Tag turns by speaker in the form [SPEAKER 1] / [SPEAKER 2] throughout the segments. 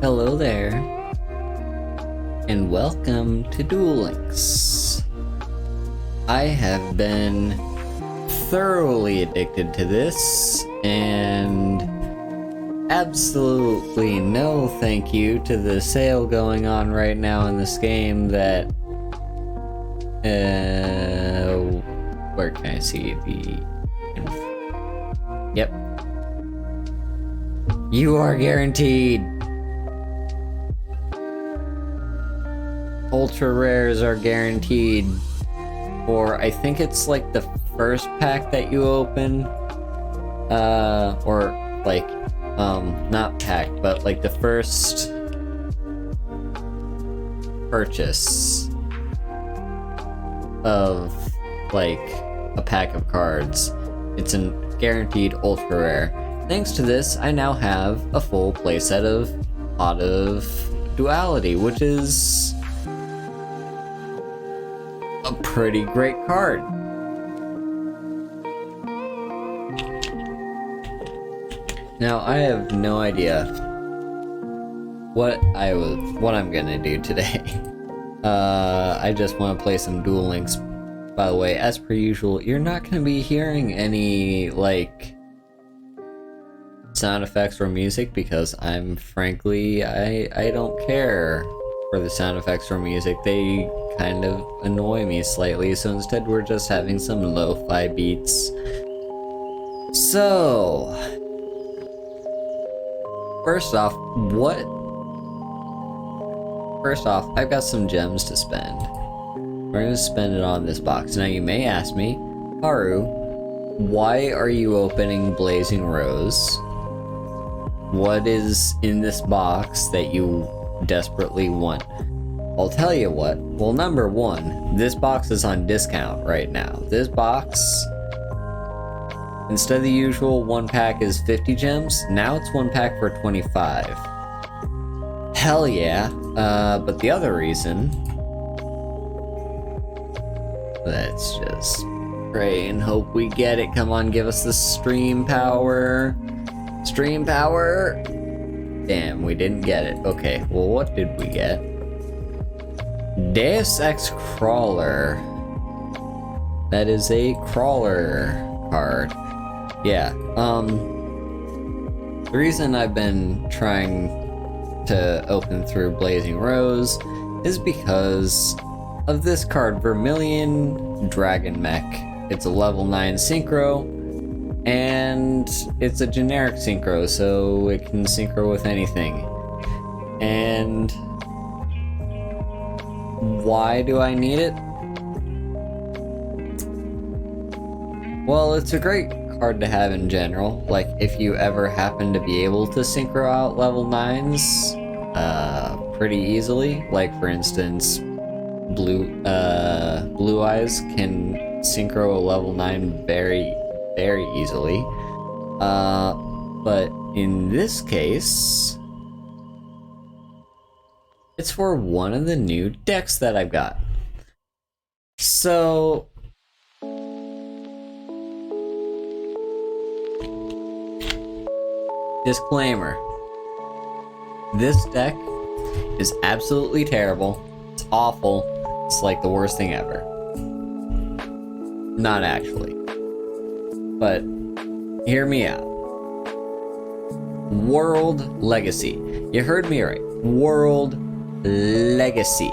[SPEAKER 1] Hello there, and welcome to Duel Links. I have been thoroughly addicted to this, and absolutely no thank you to the sale going on right now in this game that... where can I see the... Yep. You are guaranteed! Ultra rares are guaranteed for, I think it's like the first pack that you open, or like, not pack, but like the first purchase of like a pack of cards. It's a guaranteed ultra rare. Thanks to this, I now have a full playset of Pot of Duality, which is a pretty great card. Now, I have no idea what I'm gonna do today. I just want to play some Duel Links. By the way, as per usual, you're not gonna be hearing any, like, sound effects or music because I don't care for the sound effects or music. They kind of annoy me slightly, so instead we're just having some lo-fi beats. So, first off, I've got some gems to spend. We're gonna spend it on this box. Now you may ask me, Haru, why are you opening Blazing Rose? What is in this box that you desperately want? I'll tell you what. Well, number one, this box is on discount right now. This box, instead of the usual one pack is 50 gems, now it's one pack for 25. Hell yeah. But the other reason, let's just pray and hope we get it. Come on, give us the stream power. Stream power. Damn, we didn't get it. Okay, well, what did we get? Deus Ex Crawler. That is a crawler card. Yeah, the reason I've been trying to open through Blazing Rose is because of this card, Vermilion Dragon Mech. It's a level 9 synchro, and it's a generic synchro, so it can synchro with anything. And why do I need it? Well, it's a great card to have in general. Like, if you ever happen to be able to synchro out level 9s pretty easily, like for instance, Blue Eyes can synchro a level 9 very, very easily. But in this case, it's for one of the new decks that I've got. So, disclaimer. This deck is absolutely terrible. It's awful. It's like the worst thing ever. Not actually. But hear me out. World Legacy. You heard me right. World Legacy.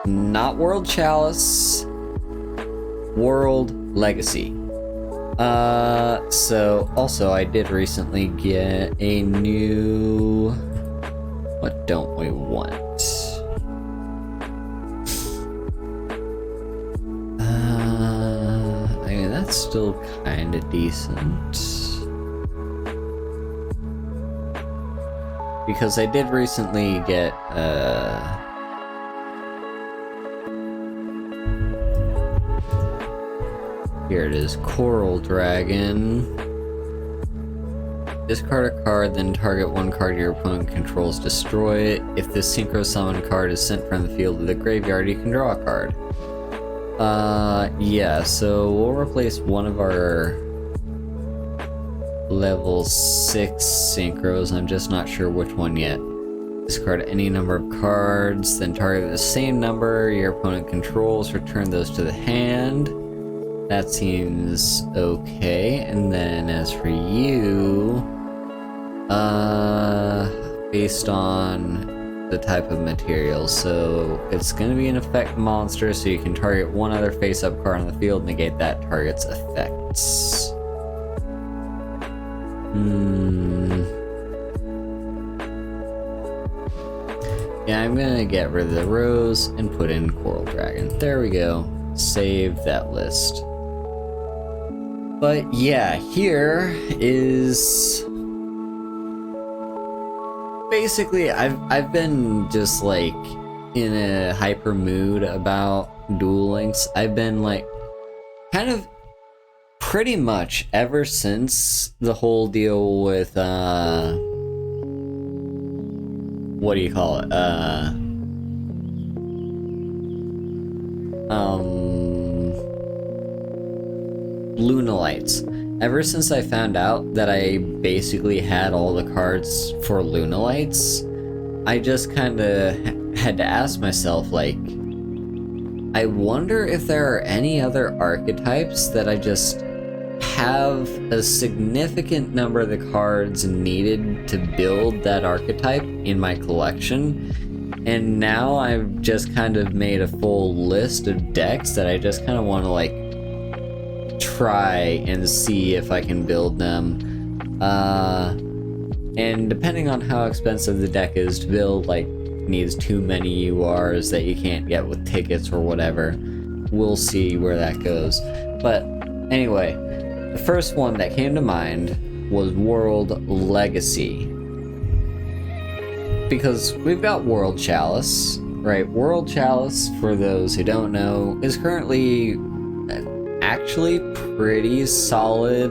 [SPEAKER 1] Not World Chalice. World Legacy. So also I did recently get a new... What don't we want? I mean, that's still kinda decent. Because I did recently get, here it is, Coral Dragon. Discard a card, then target one card your opponent controls, destroy it. If this synchro summon card is sent from the field to the graveyard, you can draw a card. Yeah, so we'll replace one of our level 6 synchros. I'm just not sure which one yet. Discard any number of cards, then target the same number your opponent controls, return those to the hand. That seems okay. And then as for you, based on the type of material, so it's going to be an effect monster, so you can target one other face-up card on the field, negate that target's effects. Yeah, I'm gonna get rid of the rose and put in Coral Dragon. There we go. Save that list. But yeah, here is basically I've been just like in a hyper mood about Duel Links. I've been like kind of pretty much ever since the whole deal with what do you call it? Lunalights. Ever since I found out that I basically had all the cards for Lunalights, I just kinda had to ask myself, like, I wonder if there are any other archetypes that I just have a significant number of the cards needed to build that archetype in my collection, and now I've just kind of made a full list of decks that I just kind of want to like try and see if I can build them, and depending on how expensive the deck is to build, like needs too many URs that you can't get with tickets or whatever, we'll see where that goes. But anyway, the first one that came to mind was World Legacy. Because we've got World Chalice, right? World Chalice, for those who don't know, is currently actually pretty solid,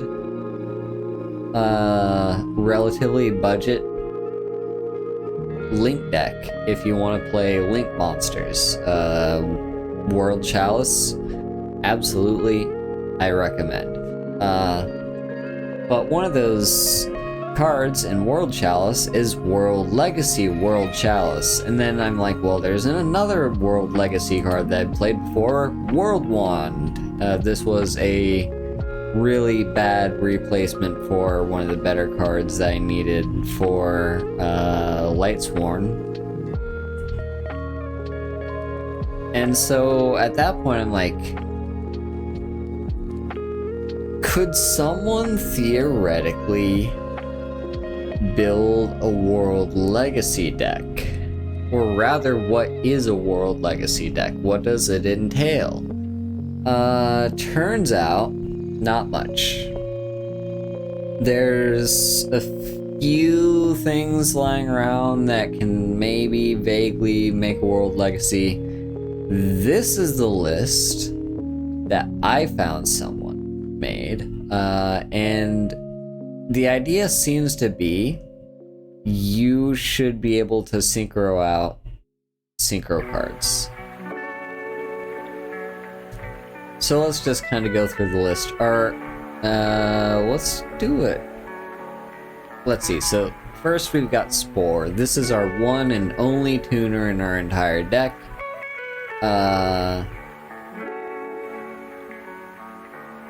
[SPEAKER 1] relatively budget Link deck if you want to play Link monsters. World Chalice, absolutely, I recommend. But one of those cards in World Chalice is World Legacy World Chalice, and then I'm like, well, there's another World Legacy card that I played before, World Wand. This was a really bad replacement for one of the better cards that I needed for Lightsworn. And so at that point I'm like, could someone theoretically build a World Legacy deck? Or rather, what is a World Legacy deck? What does it entail? Turns out, not much. There's a few things lying around that can maybe vaguely make a World Legacy. This is the list that I found someone made, and the idea seems to be you should be able to synchro out synchro cards. So let's just kind of go through the list. Let's do it. Let's see, so first we've got Spore. This is our one and only tuner in our entire deck.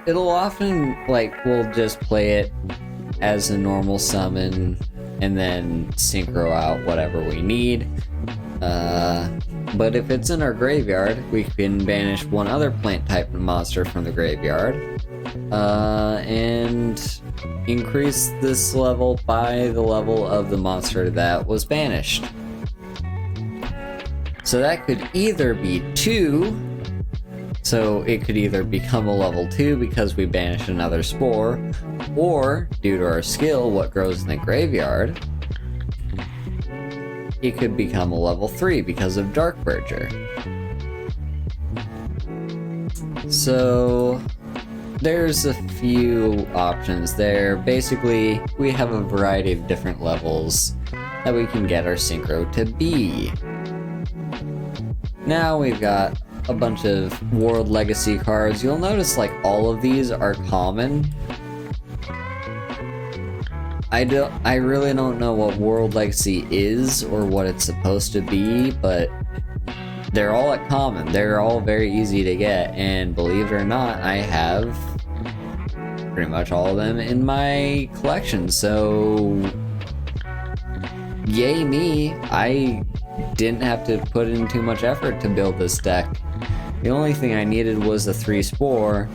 [SPEAKER 1] It'll often, like, we'll just play it as a normal summon and then synchro out whatever we need. But if it's in our graveyard, we can banish one other plant type monster from the graveyard, and increase this level by the level of the monster that was banished. So that could either be 2, so it could either become a level 2 because we banished another Spore, or, due to our skill, what grows in the graveyard, it could become a level 3 because of Dark Verger. So there's a few options there. Basically, we have a variety of different levels that we can get our synchro to be. Now we've got a bunch of World Legacy cards. You'll notice like all of these are common. I really don't know what World Legacy is or what it's supposed to be, but they're all at common. They're all very easy to get, and believe it or not, I have pretty much all of them in my collection, so yay me. I didn't have to put in too much effort to build this deck. The only thing I needed was the 3 Spore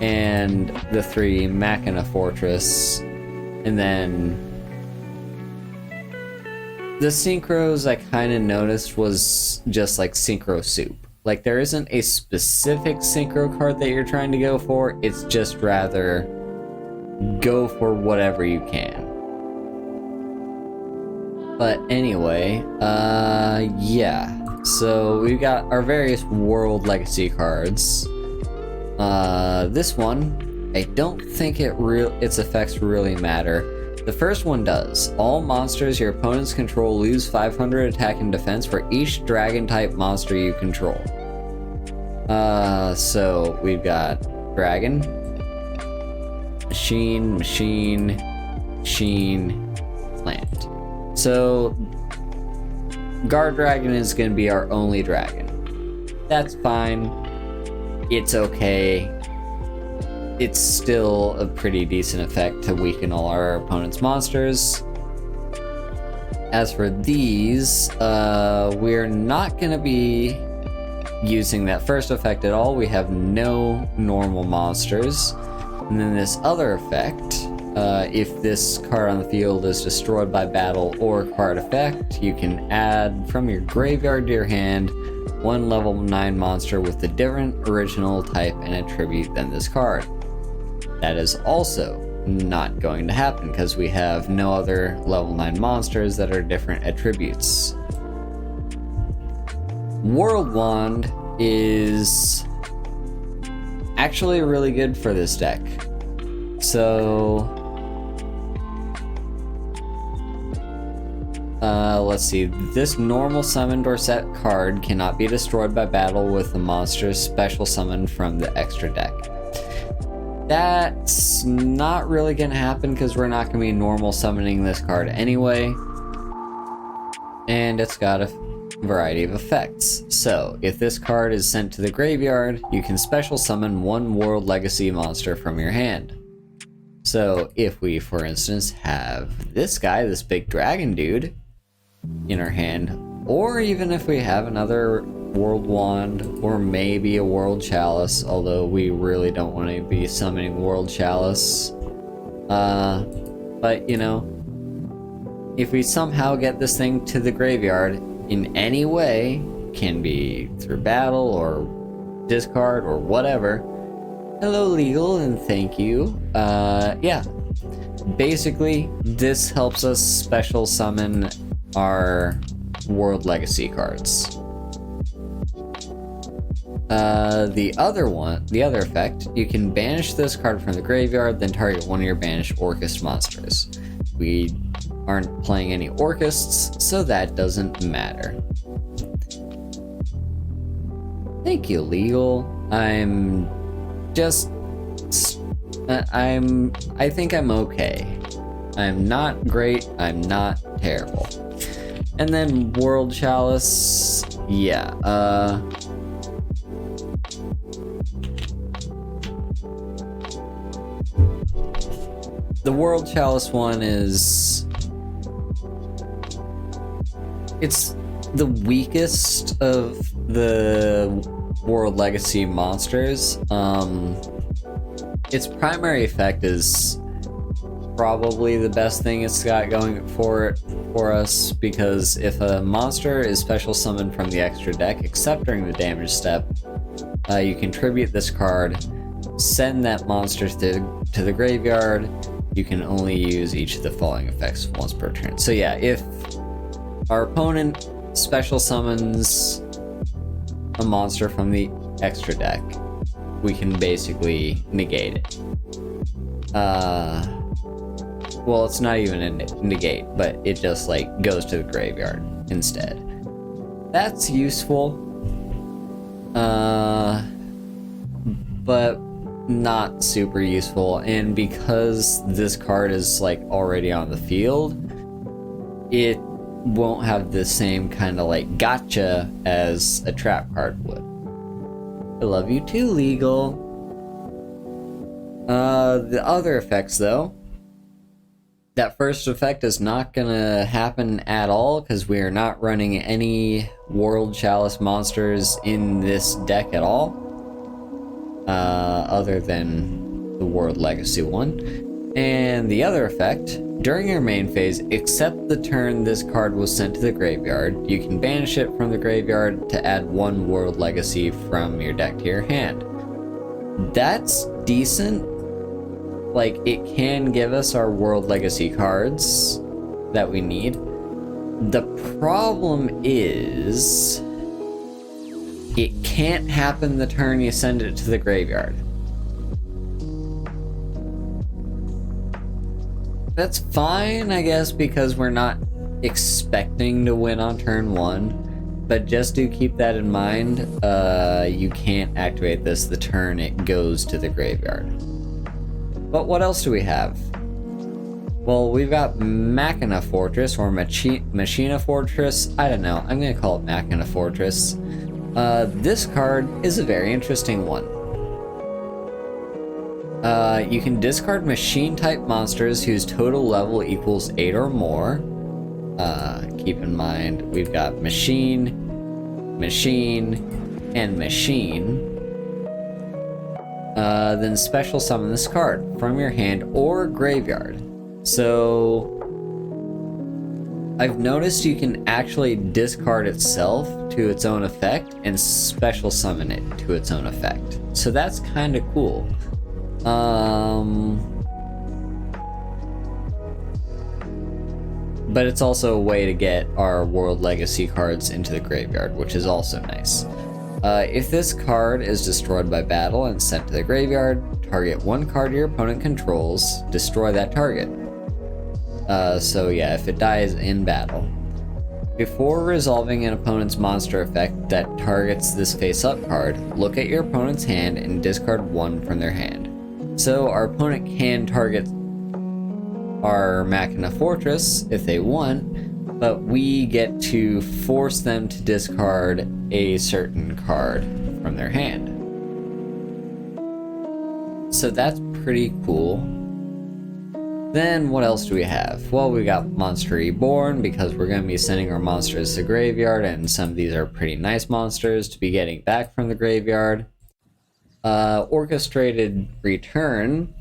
[SPEAKER 1] and the 3 Machina Fortress, and then the synchros I kind of noticed was just like synchro soup. Like, there isn't a specific synchro card that you're trying to go for, it's just rather go for whatever you can. But anyway, yeah. So we've got our various World Legacy cards. This one, I don't think its effects really matter. The first one does. All monsters your opponents control lose 500 attack and defense for each dragon-type monster you control. So we've got Dragon, Machine, Plant. So Guard Dragon is going to be our only dragon. That's fine. It's okay. It's still a pretty decent effect to weaken all our opponent's monsters. As for these, we're not going to be using that first effect at all. We have no normal monsters. And then this other effect, if this card on the field is destroyed by battle or card effect, you can add from your graveyard to your hand one level 9 monster with a different original type and attribute than this card. That is also not going to happen because we have no other level 9 monsters that are different attributes. World Wand is actually really good for this deck. So let's see. This normal summoned or set card cannot be destroyed by battle with the monster's special summon from the extra deck. That's not really going to happen because we're not going to be normal summoning this card anyway. And it's got a variety of effects. So, if this card is sent to the graveyard, you can special summon one World Legacy monster from your hand. So, if we, for instance, have this guy, this big dragon dude, in our hand, or even if we have another World Wand, or maybe a World Chalice, although we really don't want to be summoning World Chalice. But, you know, if we somehow get this thing to the graveyard in any way, can be through battle or discard or whatever. Hello, Legal, and thank you. Yeah. Basically, this helps us special summon our World Legacy cards. The other effect, you can banish this card from the graveyard, then target one of your banished Orcust monsters. We aren't playing any Orcusts, so that doesn't matter. Thank you, Legal. I think I'm okay. I'm not great, I'm not terrible. And then World Chalice, yeah, the World Chalice one is... it's the weakest of the World Legacy monsters. Its primary effect is probably the best thing it's got going for us, because if a monster is special summoned from the extra deck, except during the damage step, you contribute this card, send that monster to the graveyard. You can only use each of the following effects once per turn. So yeah, if our opponent special summons a monster from the extra deck, we can basically negate it. Well, it's not even a negate, but it just like goes to the graveyard instead. That's useful. But not super useful, and because this card is like already on the field, it won't have the same kind of like gotcha as a trap card would. I love you too, Legal. The other effects though, that first effect is not gonna happen at all because we are not running any World Chalice monsters in this deck at all. Other than the World Legacy one. And the other effect, during your main phase, except the turn this card was sent to the graveyard, you can banish it from the graveyard to add 1 World Legacy from your deck to your hand. That's decent. Like, it can give us our World Legacy cards that we need. The problem is, it can't happen the turn you send it to the graveyard. That's fine, I guess, because we're not expecting to win on turn 1. But just do keep that in mind. You can't activate this the turn it goes to the graveyard. But what else do we have? Well, we've got Machina Fortress, or Machina Fortress. I don't know. I'm going to call it Machina Fortress. This card is a very interesting one. You can discard machine-type monsters whose total level equals 8 or more. Keep in mind, we've got machine, machine, and machine. Then special summon this card from your hand or graveyard. So, I've noticed you can actually discard itself to its own effect and special summon it to its own effect. So that's kind of cool. But it's also a way to get our World Legacy cards into the graveyard, which is also nice. If this card is destroyed by battle and sent to the graveyard, target 1 card your opponent controls, destroy that target. So yeah, if it dies in battle. Before resolving an opponent's monster effect that targets this face-up card, look at your opponent's hand and discard 1 from their hand. So our opponent can target our Machina Fortress if they want, but we get to force them to discard a certain card from their hand. So that's pretty cool. Then what else do we have? Well, we got Monster Reborn, because we're going to be sending our monsters to the graveyard, and some of these are pretty nice monsters to be getting back from the graveyard. Orchestrated Return.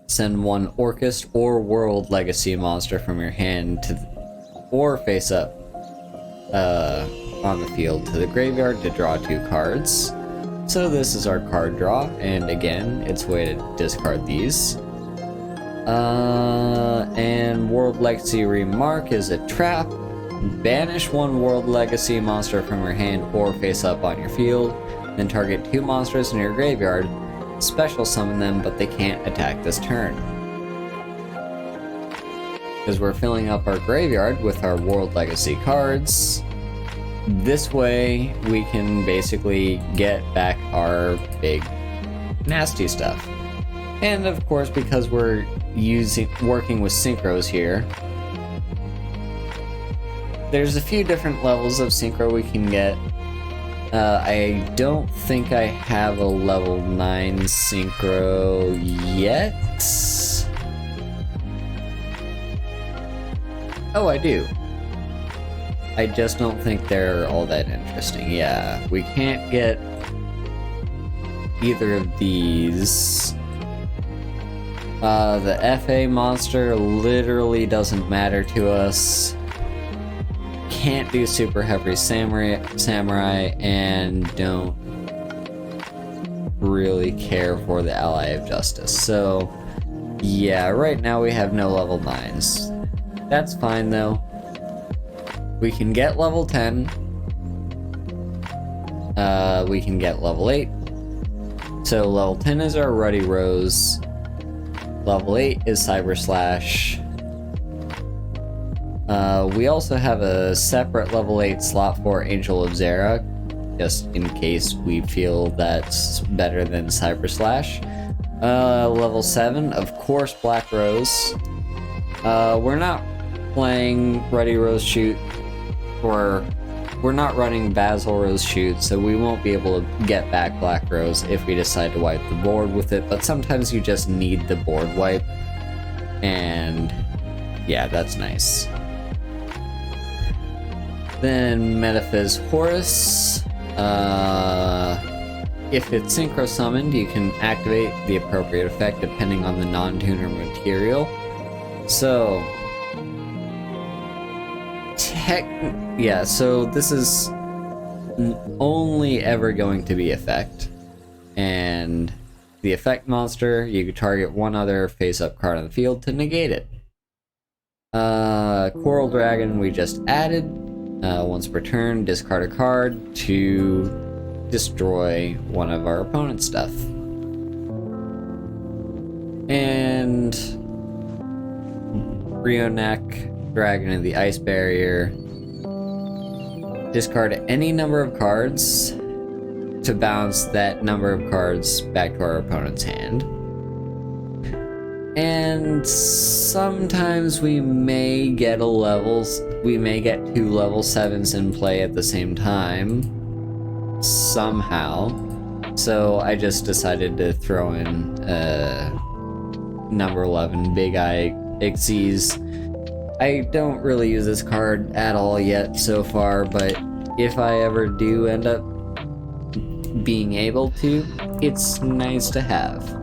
[SPEAKER 1] Send 1 Orchest or World Legacy monster from your hand to, or face up on the field to the graveyard to draw 2 cards. So this is our card draw, and again, it's a way to discard these. And World Legacy Remark is a trap. Banish 1 World Legacy monster from your hand or face up on your field, then target 2 monsters in your graveyard. Special summon them, but they can't attack this turn. Because we're filling up our graveyard with our World Legacy cards. This way, we can basically get back our big nasty stuff. And of course, because we're working with synchros here, there's a few different levels of synchro we can get. I don't think I have a level 9 synchro yet. Oh, I do. I just don't think they're all that interesting. Yeah, we can't get either of these. The FA monster literally doesn't matter to us. Can't do Super Heavy Samurai, and don't really care for the Ally of Justice. So, yeah, right now we have no level 9s. That's fine though. We can get level 10. We can get level 8. So level 10 is our Ruddy Rose. Level 8 is Cyber Slash. We also have a separate level 8 slot for Angel of Zera, just in case we feel that's better than Cyber Slash. Level 7, of course, Black Rose. We're not playing Ready Rose Shoot, or we're not running Basil Rose Shoot, so we won't be able to get back Black Rose if we decide to wipe the board with it, but sometimes you just need the board wipe, and yeah, that's nice. Then Metaphys Horus. If it's synchro summoned, you can activate the appropriate effect depending on the non-tuner material. So, so this is only ever going to be effect. And the effect monster, you can target one other face-up card on the field to negate it. Coral Dragon we just added. Once per turn, discard a card to destroy one of our opponent's stuff. And Brionac, Dragon of the Ice Barrier. Discard any number of cards to bounce that number of cards back to our opponent's hand. And sometimes we may get two level 7s in play at the same time. Somehow. So I just decided to throw in number 11, Big Eye Ixies. I don't really use this card at all yet so far, but if I ever do end up being able to, it's nice to have.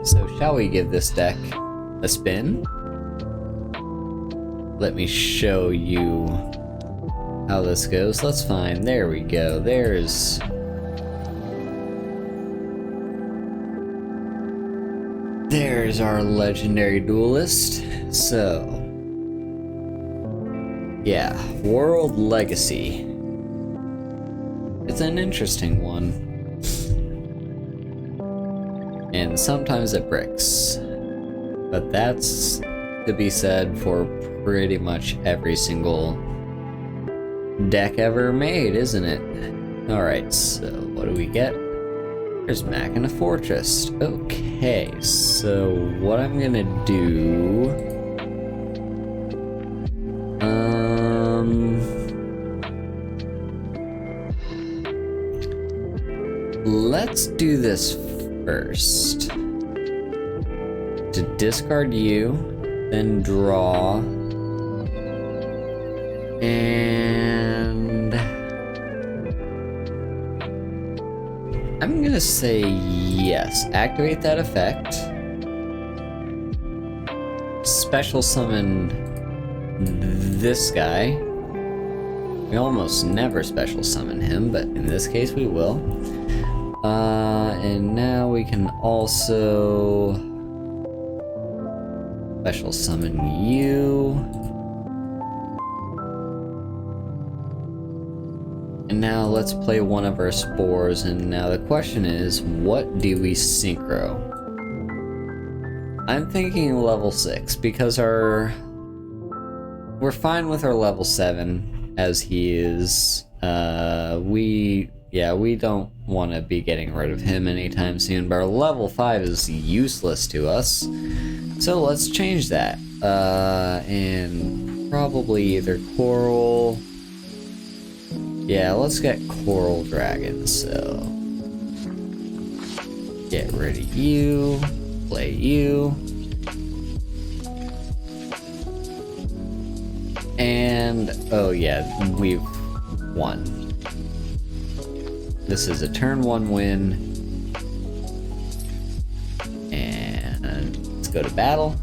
[SPEAKER 1] So shall we give this deck a spin? Let me show you how this goes. Let's find, there we go, there's our legendary duelist. So, yeah, World Legacy. It's an interesting one. And sometimes it bricks. But that's to be said for pretty much every single deck ever made, isn't it? Alright, so what do we get? There's Mac and a Fortress. Okay, so what I'm gonna do... let's do this first. To discard you, then draw, and I'm gonna say yes. Activate that effect. Special summon this guy. We almost never special summon him, but in this case we will. And now we can also special summon you. And now let's play one of our spores, and now the question is, what do we synchro? I'm thinking level 6, because we're fine with our level 7 as he is. We don't want to be getting rid of him anytime soon, but our level 5 is useless to us. So let's change that. And probably either Coral... Yeah, let's get Coral Dragon, so... Get rid of you, play you. And, oh yeah, we've won. This is a turn 1 win. And let's go to battle.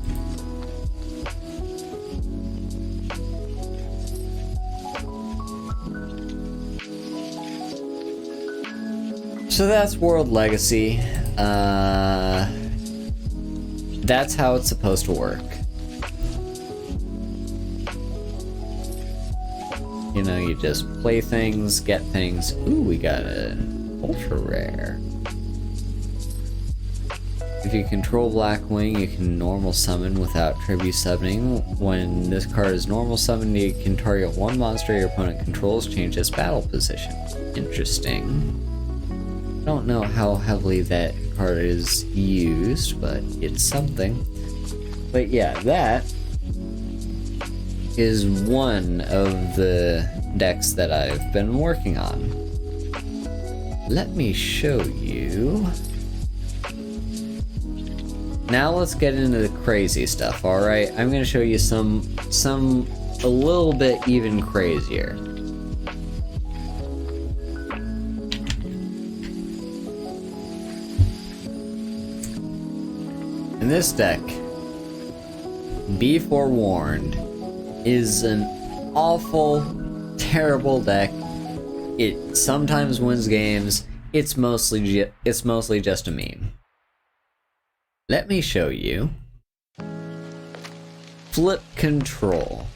[SPEAKER 1] So that's World Legacy. That's how it's supposed to work. You know, you just play things, get things. Ooh, we got an ultra rare. If you control Blackwing, you can normal summon without tribute summoning. When this card is normal summoned, you can target one monster your opponent controls, change its battle position. Interesting. I don't know how heavily that card is used, but it's something. But yeah, that is one of the decks that I've been working on. Let me show you. Now let's get into the crazy stuff, alright? I'm gonna show you some a little bit even crazier. In this deck, be forewarned, is an awful, terrible deck. It sometimes wins games. It's mostly just a meme. Let me show you. Flip control.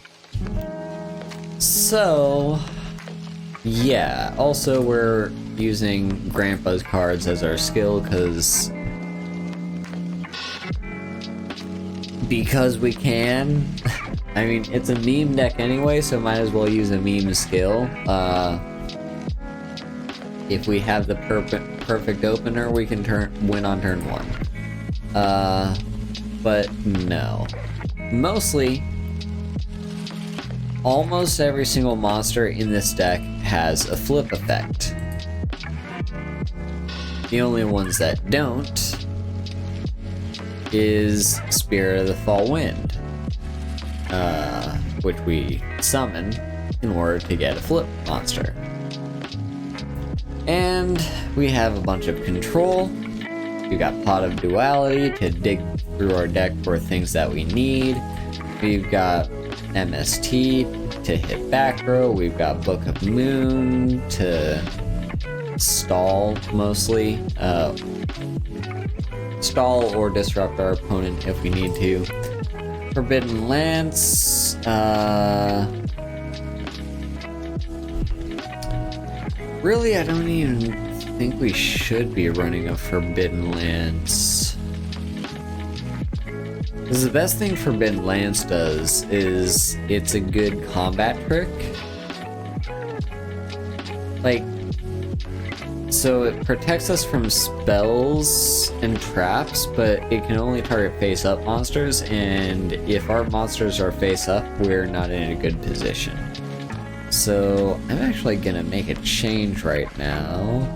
[SPEAKER 1] So, yeah. Also, we're using Grandpa's cards as our skill because we can. I mean, it's a meme deck anyway, so might as well use a meme skill. If we have the perfect opener, we can win on turn 1. But no. Mostly, almost every single monster in this deck has a flip effect. The only ones that don't is Spirit of the Fall Wind, which we summon in order to get a flip monster. And we have a bunch of control. We got Pot of Duality to dig through our deck for things that we need. We've got MST to hit back row. We've got Book of Moon to stall mostly. Stall or disrupt our opponent if we need to. Forbidden Lance. Really, I don't even think we should be running a Forbidden Lance. Because the best thing Forbidden Lance does is it's a good combat trick. Like, so it protects us from spells and traps, but it can only target face-up monsters, and if our monsters are face-up, we're not in a good position. So I'm actually gonna make a change right now.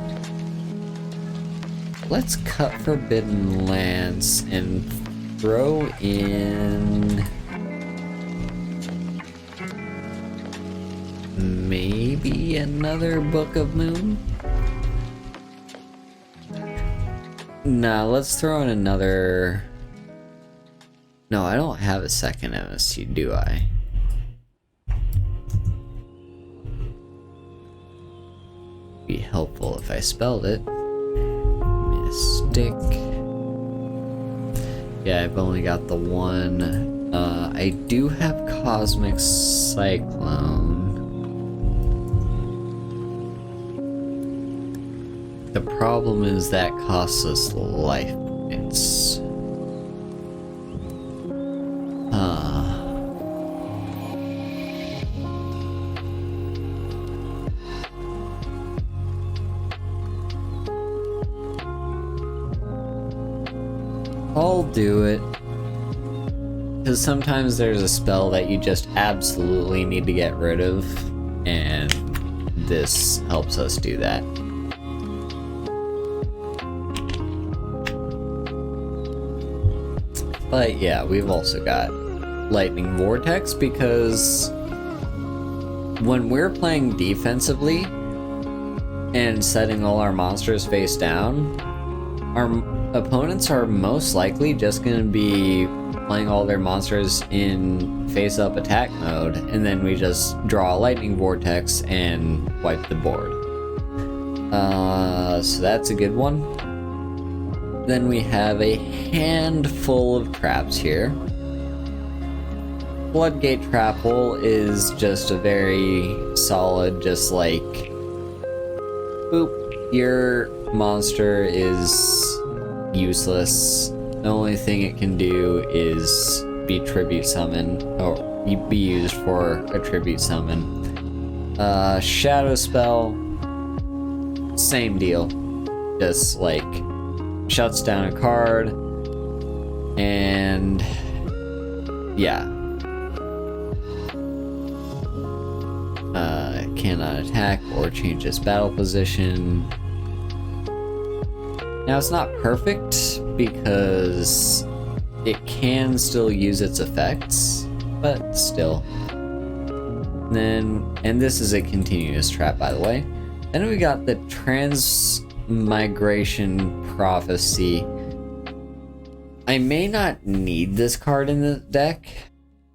[SPEAKER 1] Let's cut Forbidden Lance and throw in maybe another Book of Moon? Nah, let's throw in another... No, I don't have a second MST, do I? Be helpful if I spelled it. Mystic. Yeah, I've only got the one. I do have Cosmic Cyclone. The problem is that costs us life points. I'll do it. Because sometimes there's a spell that you just absolutely need to get rid of, and this helps us do that. But yeah, we've also got Lightning Vortex, because when we're playing defensively and setting all our monsters face down, our opponents are most likely just going to be playing all their monsters in face-up attack mode, and then we just draw a Lightning Vortex and wipe the board. So that's a good one. Then we have a handful of traps here. Floodgate Trap Hole is just a very solid, just like, boop, your monster is useless. The only thing it can do is be tribute summoned, or be used for a tribute summon. Shadow spell, same deal. Just like shuts down a card, and yeah. Cannot attack or change its battle position. Now it's not perfect because it can still use its effects, but still. And this is a continuous trap, by the way. Then we got the Transmigration Prophecy. I may not need this card in the deck,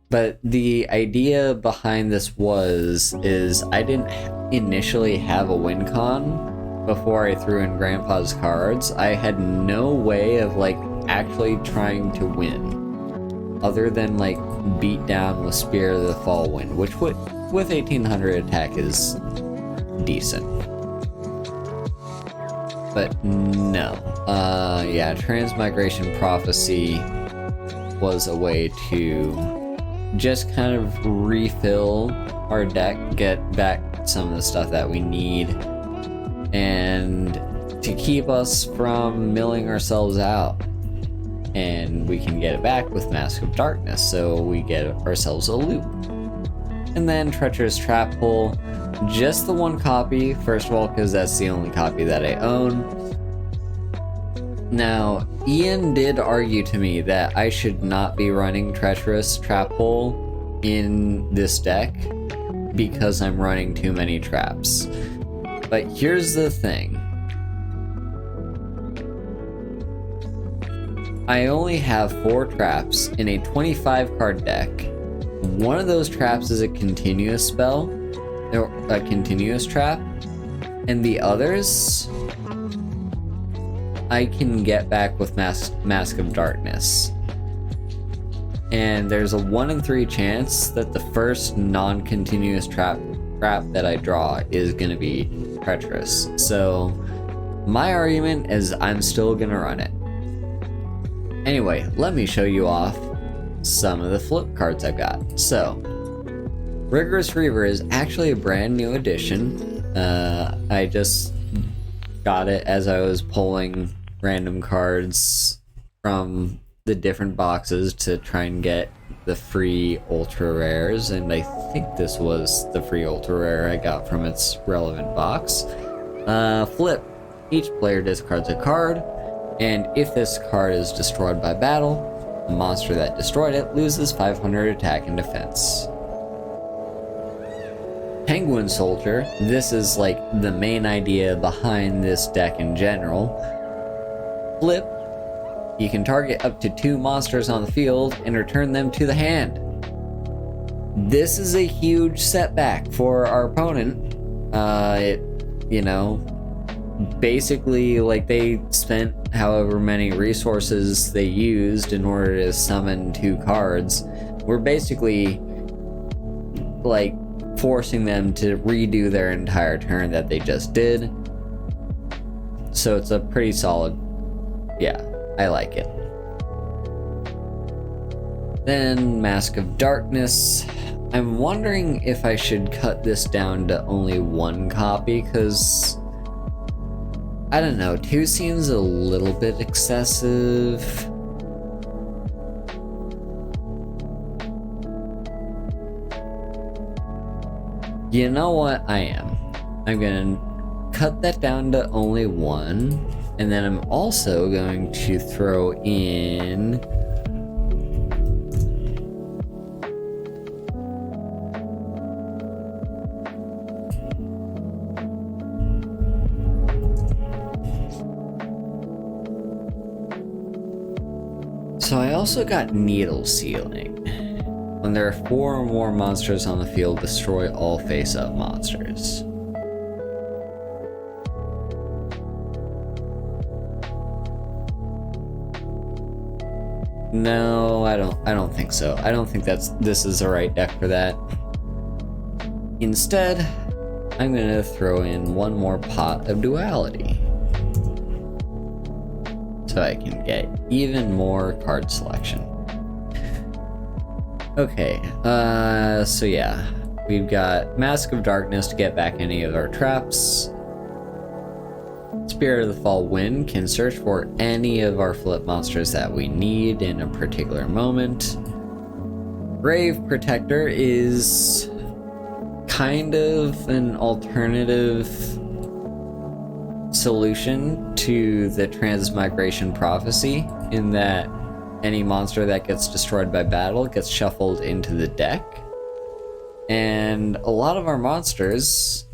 [SPEAKER 1] but the idea behind this is I didn't initially have a win con before I threw in Grandpa's cards. I had no way of like actually trying to win other than like beat down with Spear of the Fall Wind, which with 1800 attack is decent. But no. Yeah, Transmigration Prophecy was a way to just kind of refill our deck, get back some of the stuff that we need, and to keep us from milling ourselves out. And we can get it back with Mask of Darkness, so we get ourselves a loop. And then Treacherous Trap Hole, just the one copy, first of all, because that's the only copy that I own. Now, Ian did argue to me that I should not be running Treacherous Trap Hole in this deck because I'm running too many traps. But here's the thing. I only have 4 traps in a 25 card deck. One of those traps is a continuous spell, or a continuous trap, and the others I can get back with Mask of Darkness. And there's a 1 in 3 chance that the first non-continuous trap that I draw is gonna be Treacherous. So my argument is I'm still gonna run it. Anyway, let me show you off some of the flip cards I've got. So, Rigorous Reaver is actually a brand new addition. I just got it as I was pulling random cards from the different boxes to try and get the free ultra rares, and I think this was the free ultra rare I got from its relevant box. Flip. Each player discards a card, and if this card is destroyed by battle, the monster that destroyed it loses 500 attack and defense. Penguin Soldier. This is like the main idea behind this deck in general. Flip. You can target up to 2 monsters on the field and return them to the hand. This is a huge setback for our opponent. Basically, like, they spent however many resources they used in order to summon 2 cards. We're basically, like, forcing them to redo their entire turn that they just did. So it's a pretty solid, yeah, I like it. Then Mask of Darkness. I'm wondering if I should cut this down to only 1 copy, because I don't know, 2 seems a little bit excessive. You know what? I'm gonna cut that down to only 1, and then I'm also going to throw in So I also got Needle Sealing. When there are 4 or more monsters on the field, destroy all face-up monsters. No, I don't think so. I don't think this is the right deck for that. Instead, I'm gonna throw in 1 more pot of Duality. so I can get even more card selection. Okay, so yeah, we've got Mask of Darkness to get back any of our traps. Spirit of the Fall Wind can search for any of our flip monsters that we need in a particular moment. Grave Protector is kind of an alternative solution to the Transmigration Prophecy, in that any monster that gets destroyed by battle gets shuffled into the deck. And a lot of our monsters,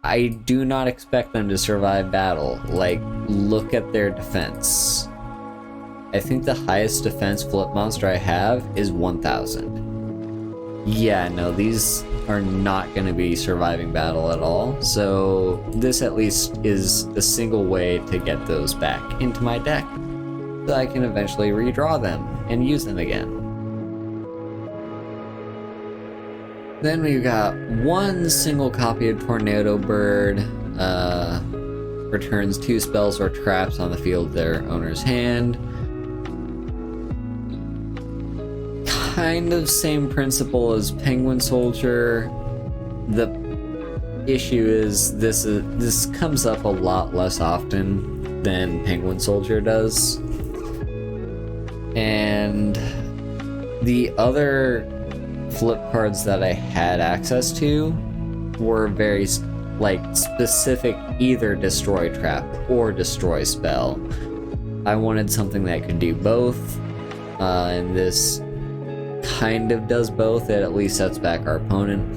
[SPEAKER 1] I do not expect them to survive battle. Like, look at their defense. I think the highest defense flip monster I have is 1000. Yeah, no, these are not going to be surviving battle at all. So this at least is the single way to get those back into my deck, so I can eventually redraw them and use them again. Then we've got one single copy of Tornado Bird. Returns 2 spells or traps on the field of their owner's hand. Kind of same principle as Penguin Soldier. The issue is this comes up a lot less often than Penguin Soldier does. And the other flip cards that I had access to were very specific, either destroy trap or destroy spell. I wanted something that could do both, and this kind of does both. It at least sets back our opponent.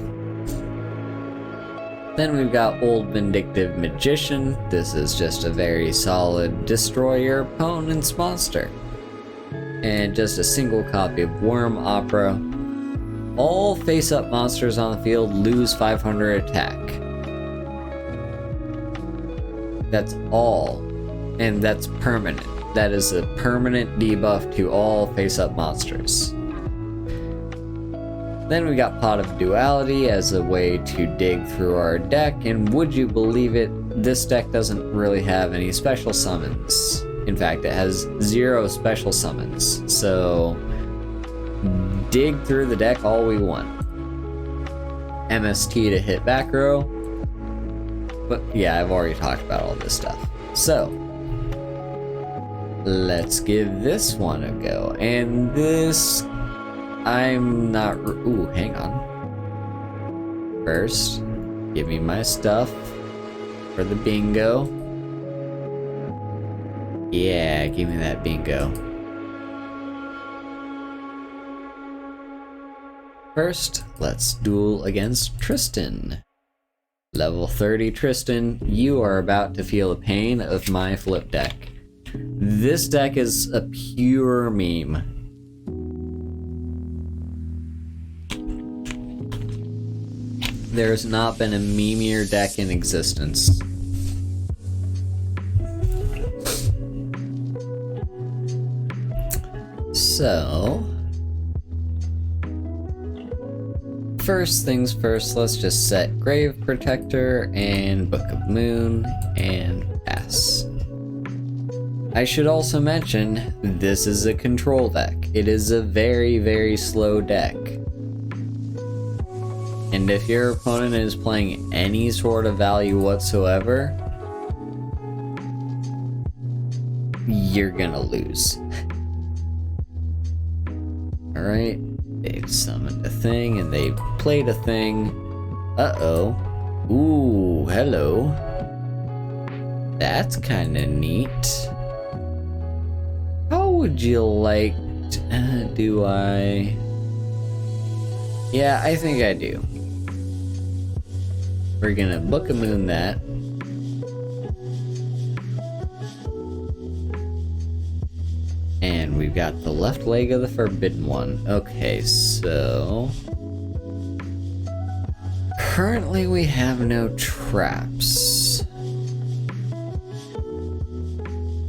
[SPEAKER 1] Then we've got Old Vindictive Magician. This is just a very solid destroy your opponent's monster. And just a single copy of Worm Opera. All face-up monsters on the field lose 500 attack. That's all. And that's permanent. That is a permanent debuff to all face-up monsters. Then we got Pot of Duality as a way to dig through our deck, and would you believe it, this deck doesn't really have any special summons. In fact, it has 0 special summons, so dig through the deck all we want. MST to hit back row, but yeah, I've already talked about all this stuff. So, let's give this one a go, and this... I'm not... Ooh, hang on. First, give me my stuff for the bingo. Yeah, give me that bingo. First, let's duel against Tristan. Level 30 Tristan, you are about to feel the pain of my flip deck. This deck is a pure meme. There's not been a memeier deck in existence. So, first things first, let's just set Grave Protector and Book of Moon and pass. I should also mention, this is a control deck. It is a very, very slow deck. And if your opponent is playing any sort of value whatsoever, you're gonna lose. Alright, they've summoned a thing and they've played a thing. Uh-oh. Ooh, hello. That's kinda neat. How would you like to, do I... Yeah, I think I do. We're gonna Book of Moon that. And we've got the left leg of the Forbidden One. Okay, so... currently we have no traps.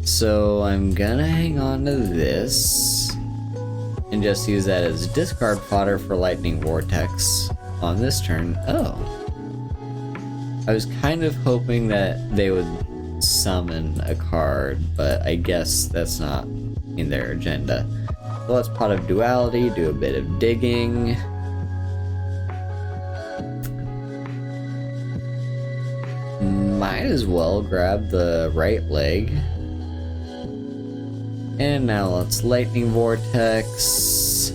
[SPEAKER 1] So I'm gonna hang on to this. And just use that as discard fodder for Lightning Vortex on this turn. Oh. I was kind of hoping that they would summon a card, but I guess that's not in their agenda. So let's Pot of Duality, do a bit of digging. Might as well grab the right leg. And now let's Lightning Vortex.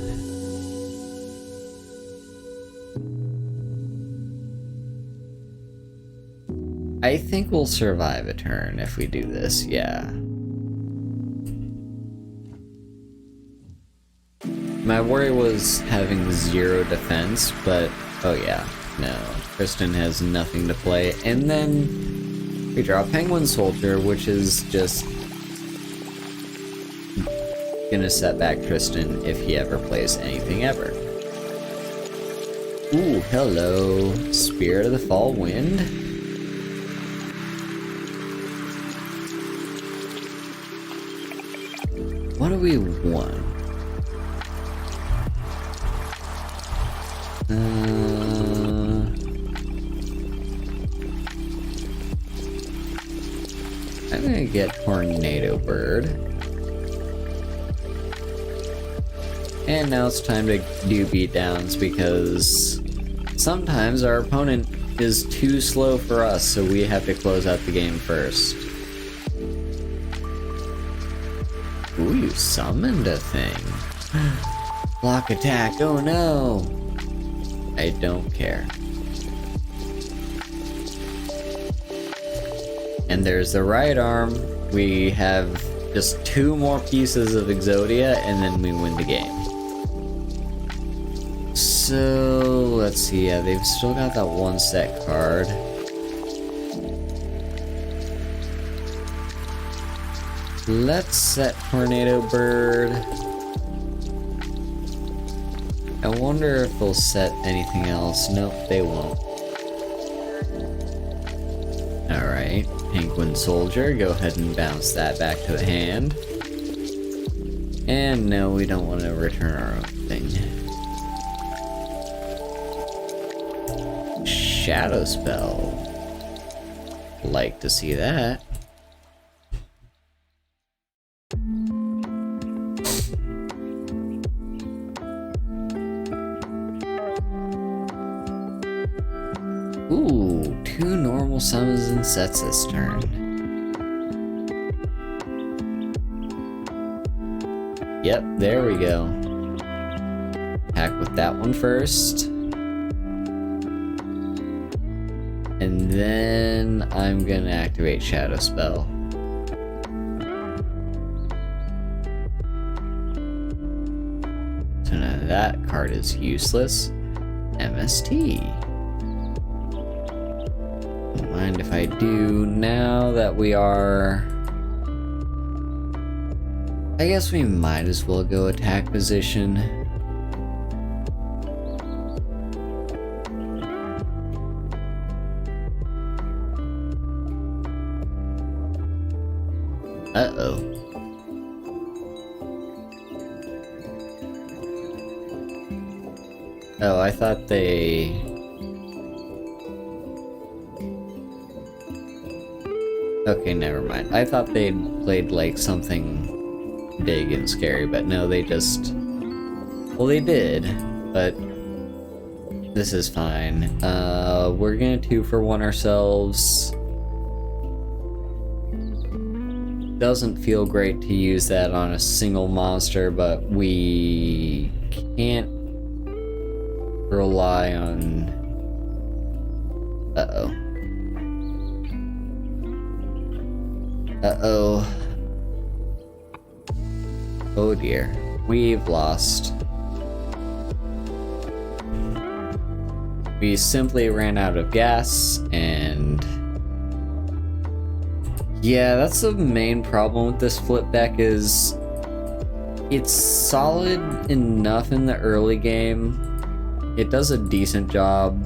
[SPEAKER 1] I think we'll survive a turn if we do this, yeah. My worry was having 0 defense, but oh yeah, no. Tristan has nothing to play, and then we draw Penguin Soldier, which is just gonna set back Tristan if he ever plays anything ever. Ooh, hello, Spirit of the Fall Wind. What do we want? I'm gonna get Tornado Bird. And now it's time to do beatdowns because sometimes our opponent is too slow for us, so we have to close out the game first. Ooh, you summoned a thing. Block attack, oh no! I don't care. And there's the right arm. We have just 2 more pieces of Exodia and then we win the game. So, let's see, yeah, they've still got that 1 set card. Let's set Tornado Bird. I wonder if they'll set anything else. Nope, they won't. Alright, Penguin Soldier, go ahead and bounce that back to the hand. And no, we don't want to return our own thing. Shadow Spell. Like to see that. Ooh, 2 normal summons and sets this turn. Yep, there we go. Attack with that one first. And then I'm gonna activate Shadow Spell. So now that card is useless. MST. Don't mind if I do. Now that we are... I guess we might as well go attack position. Uh-oh. Oh, I thought they... Okay, never mind. I thought they'd played like something big and scary, but no, they just... Well, they did, but this is fine. We're gonna 2-for-1 ourselves. Doesn't feel great to use that on a single monster, but we can't rely on... Uh-oh. Uh-oh. Oh dear. We've lost. We simply ran out of gas, and... Yeah, that's the main problem with this flip deck is... It's solid enough in the early game. It does a decent job.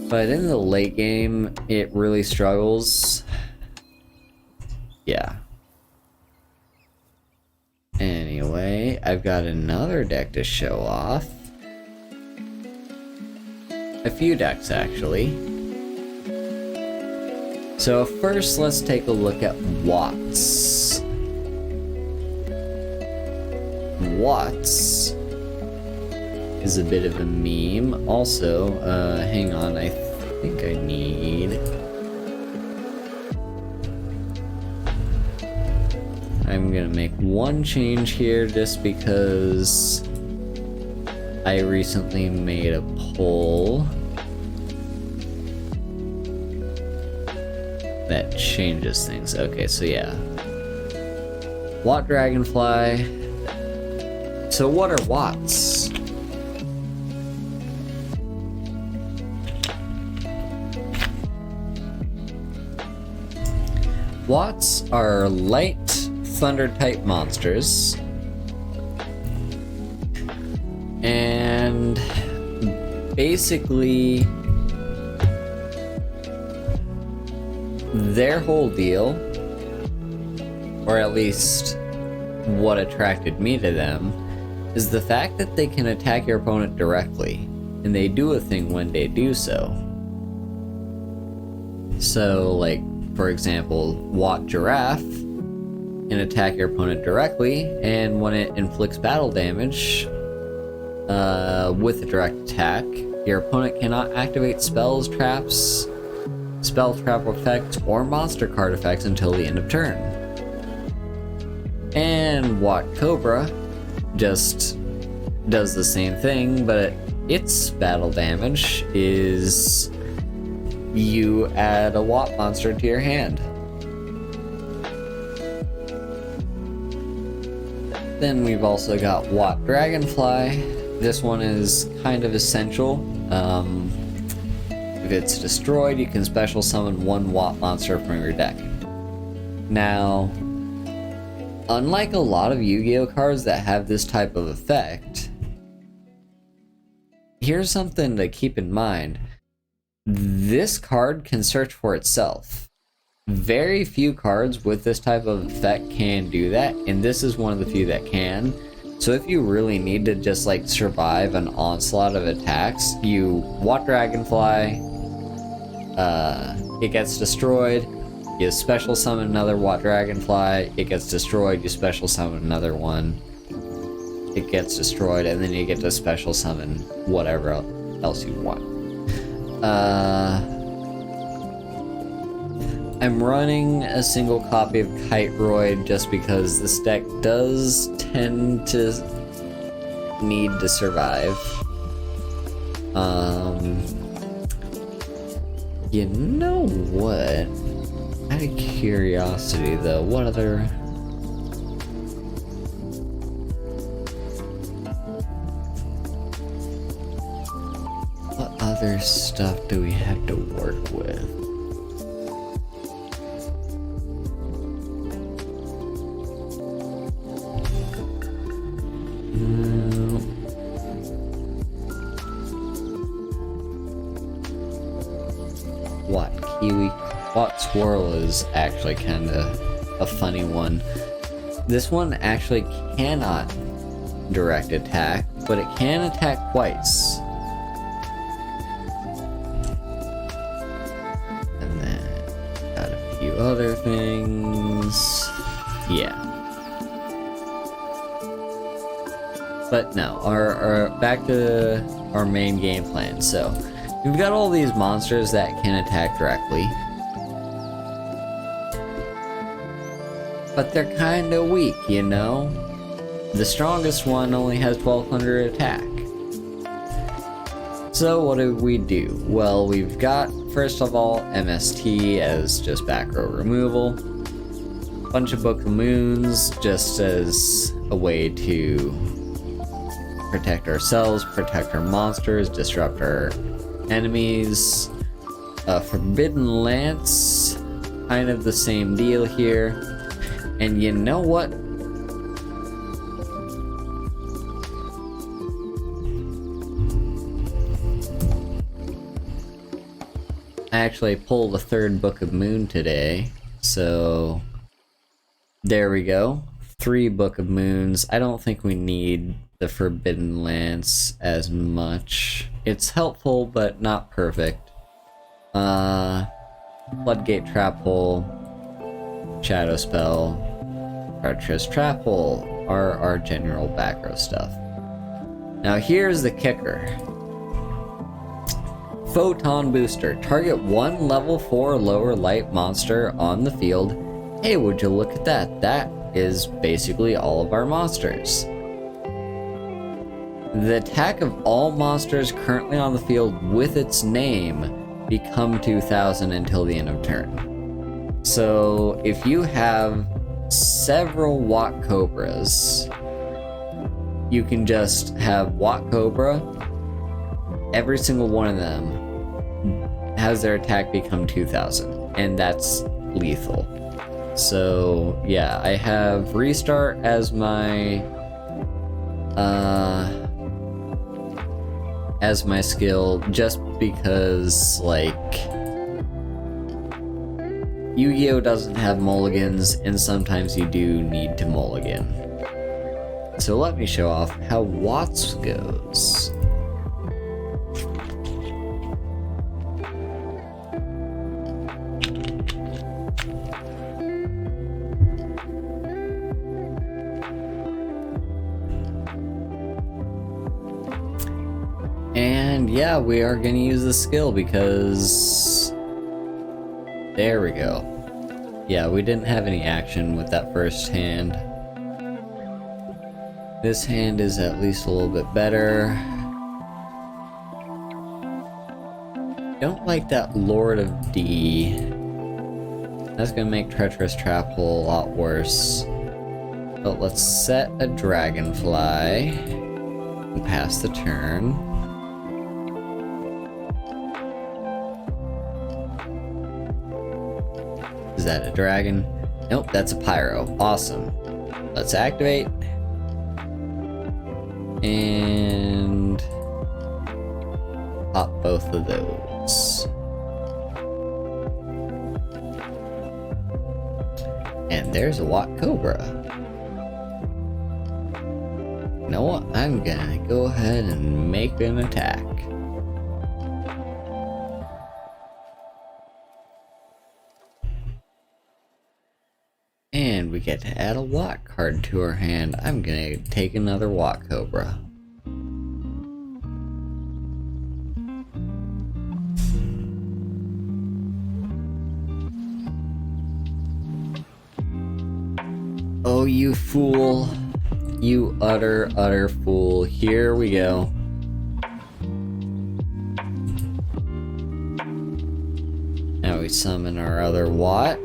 [SPEAKER 1] But in the late game, it really struggles. Yeah. Anyway, I've got another deck to show off. A few decks, actually. So first, let's take a look at Watts. Watts is a bit of a meme. Also, hang on, I think I need... I'm gonna make one change here just because I recently made a poll that changes things. Okay, so yeah. Watt Dragonfly. So what are Watts? Watts are light thunder type monsters, and basically their whole deal, or at least what attracted me to them, is the fact that they can attack your opponent directly, and they do a thing when they do so. So, like, for example, Watt Giraffe can attack your opponent directly, and when it inflicts battle damage with a direct attack, your opponent cannot activate spells, traps, spell trap effects, or monster card effects until the end of turn. And Watt Cobra just does the same thing, but its battle damage is you add a Watt monster to your hand. Then we've also got Watt Dragonfly. This one is kind of essential. If it's destroyed, you can special summon one Watt monster from your deck. Now, unlike a lot of Yu-Gi-Oh cards that have this type of effect, here's something to keep in mind. This card can search for itself. Very few cards with this type of effect can do that, and this is one of the few that can. So if you really need to just like survive an onslaught of attacks, you Watt Dragonfly, it gets destroyed, you special summon another Watt Dragonfly, it gets destroyed, you special summon another one, it gets destroyed, and then you get to special summon whatever else you want. I'm running a single copy of Kiteroid just because this deck does tend to need to survive. You know what? Out of curiosity though, what other stuff do we have to work with? Watt Swirl is actually kind of a funny one. This one actually cannot direct attack, but it can attack twice. And then got a few other things. Yeah. But no, our back to our main game plan. So we've got all these monsters that can attack directly, but they're kind of weak, you know? The strongest one only has 1200 attack. So what do we do? Well, we've got, first of all, MST as just back row removal. Bunch of Book of Moons just as a way to protect ourselves, protect our monsters, disrupt our enemies. Forbidden Lance, kind of the same deal here. And you know what? I actually pulled a third Book of Moon today, so there we go. 3 Book of Moons. I don't think we need the Forbidden Lance as much. It's helpful, but not perfect. Floodgate Trap Hole, Shadow Spell, Treacherous Trap Hole are our general back row stuff. Now here's the kicker. Photon Booster. Target one level 4 lower light monster on the field. Hey, would you look at that? That is basically all of our monsters. The attack of all monsters currently on the field with its name become 2,000 until the end of turn. So if you have several Wat Cobras, you can just have Wat Cobra. Every single one of them has their attack become 2,000, and that's lethal. So yeah, I have Restart as my skill, just because, like, Yu-Gi-Oh! Doesn't have mulligans, and sometimes you do need to mulligan. So let me show off how Watts goes. And yeah, we are going to use the skill because... There we go. Yeah, we didn't have any action with that first hand. This hand is at least a little bit better. Don't like that Lord of D. That's going to make Treacherous Trap Hole a lot worse. But let's set a Dragonfly and pass the turn. Is that a dragon? Nope, that's a pyro. Awesome. Let's activate. And pop both of those. And there's a Wat Cobra. You know what? I'm gonna go ahead and make an attack. And we get to add a Wat card to our hand. I'm gonna take another Wat Cobra. Oh, you fool. You utter fool. Here we go. Now we summon our other Wat.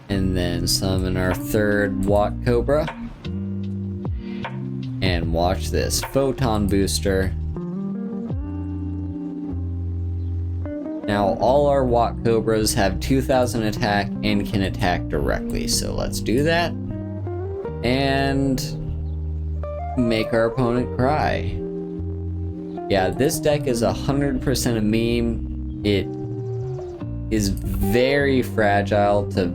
[SPEAKER 1] And then summon our third Wat Cobra. And watch this. Photon Booster. Now all our Wat Cobras have 2,000 attack and can attack directly. So let's do that. And make our opponent cry. Yeah, this deck is 100% a meme. It is very fragile to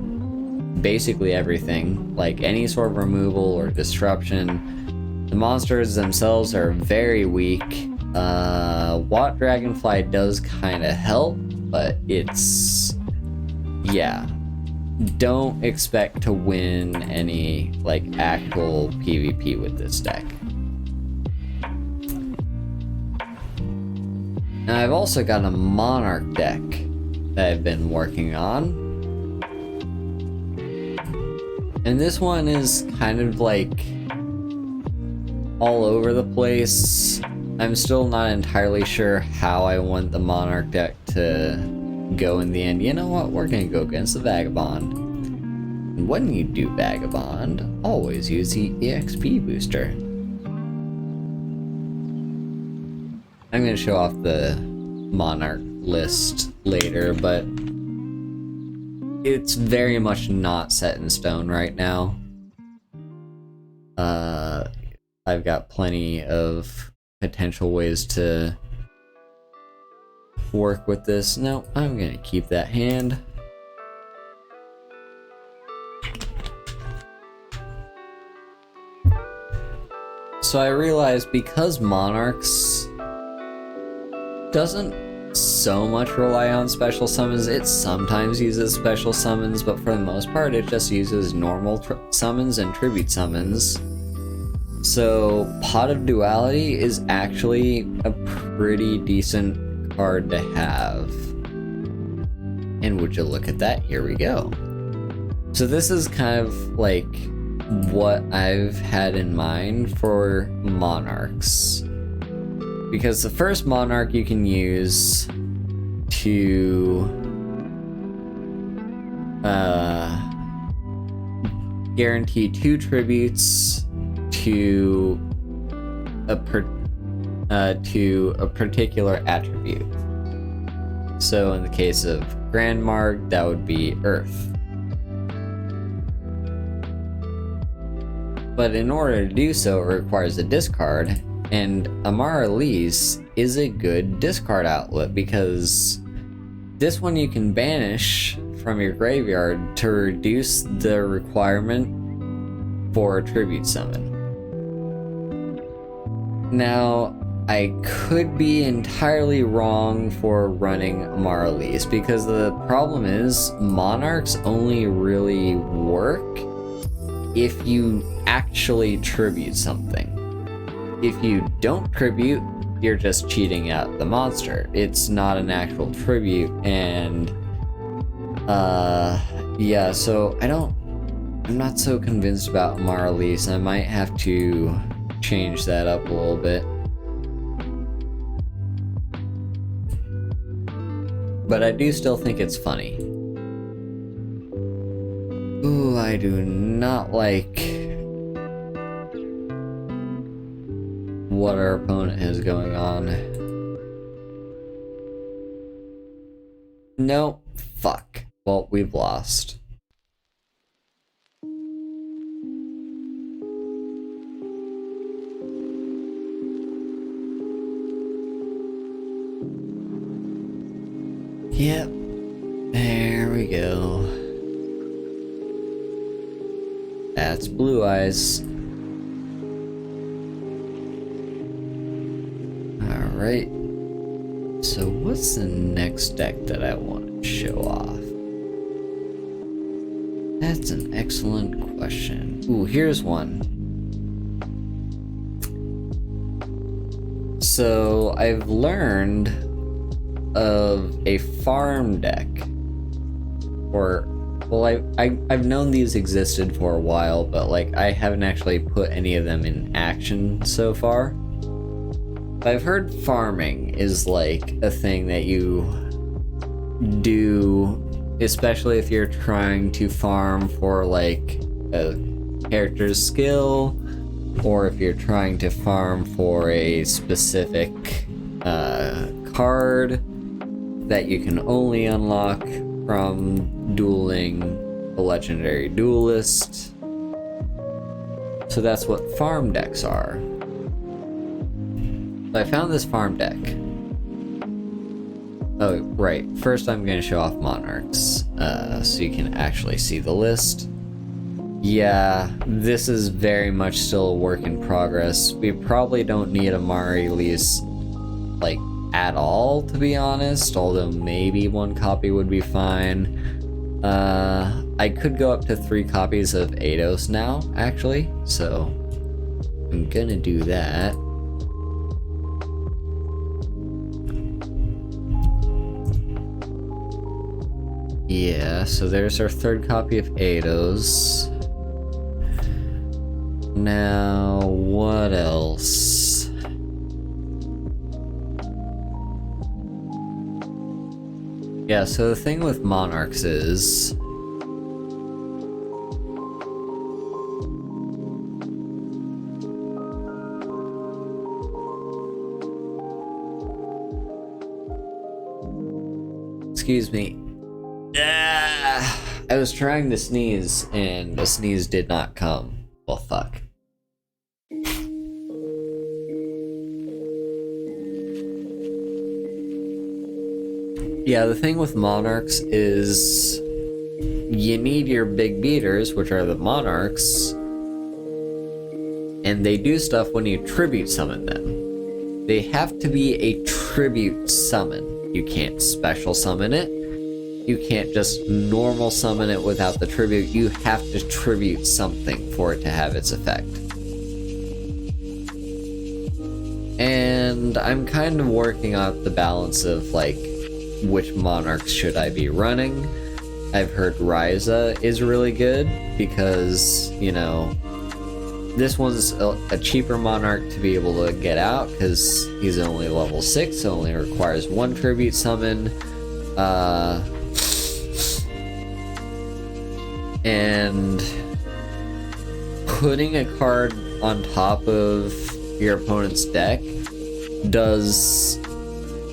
[SPEAKER 1] basically everything, like any sort of removal or disruption. The monsters themselves are very weak. Wat Dragonfly does kind of help, but it's... yeah. Don't expect to win any, like, actual PvP with this deck. Now I've also got a Monarch deck that I've been working on. And this one is kind of like all over the place. I'm still not entirely sure how I want the Monarch deck to go in the end. You know what? We're gonna go against the Vagabond. And when you do Vagabond, always use the EXP booster. I'm gonna show off the Monarch list later, but it's very much not set in stone right now. I've got plenty of potential ways to work with this. No, I'm gonna keep that hand. So I realized because Monarchs doesn't so much rely on special summons. It sometimes uses special summons, but for the most part it just uses normal summons and tribute summons. So Pot of Duality is actually a pretty decent card to have. And would you look at that, here we go. So this is kind of like what I've had in mind for monarchs. Because the first monarch you can use to guarantee 2 tributes to a particular attribute. So in the case of Grand Marg, that would be Earth. But in order to do so, it requires a discard, and Amaryllis is a good discard outlet because this one you can banish from your graveyard to reduce the requirement for a tribute summon. Now, I could be entirely wrong for running Amaryllis because the problem is monarchs only really work if you actually tribute something. If you don't tribute, you're just cheating out the monster. It's not an actual tribute, and yeah, so I'm not so convinced about Amaryllis. I might have to change that up a little bit. But I do still think it's funny. Ooh, I do not like what our opponent has going on. Nope. Fuck. Well, we've lost. Yep. There we go. That's Blue Eyes. Alright. So what's the next deck that I want to show off? That's an excellent question. Ooh, here's one. So I've learned of a farm deck, or well, I've known these existed for a while, but like I haven't actually put any of them in action so far. I've heard farming is like a thing that you do, especially if you're trying to farm for like a character's skill, or if you're trying to farm for a specific card that you can only unlock from dueling a legendary duelist. So that's what farm decks are. I found this farm deck. Oh, right. First I'm going to show off monarchs, so you can actually see the list. Yeah, this is very much still a work in progress. We probably don't need a Amaryllis, like, at all, to be honest, although maybe 1 copy would be fine. I could go up to 3 copies of Eidos now, actually, so I'm gonna do that. Yeah, so there's our 3rd copy of Eidos. Now, what else? Yeah, so the thing with monarchs is excuse me. I was trying to sneeze and the sneeze did not come. Well, fuck. Yeah, the thing with monarchs is you need your big beaters, which are the monarchs, and they do stuff when you tribute summon them. They have to be a tribute summon. You can't special summon it. You can't just normal summon it without the tribute. You have to tribute something for it to have its effect. And I'm kind of working out the balance of, like, which monarchs should I be running. I've heard Ryza is really good because, you know, this one's a cheaper monarch to be able to get out because he's only level 6, only requires 1 tribute summon. And putting a card on top of your opponent's deck does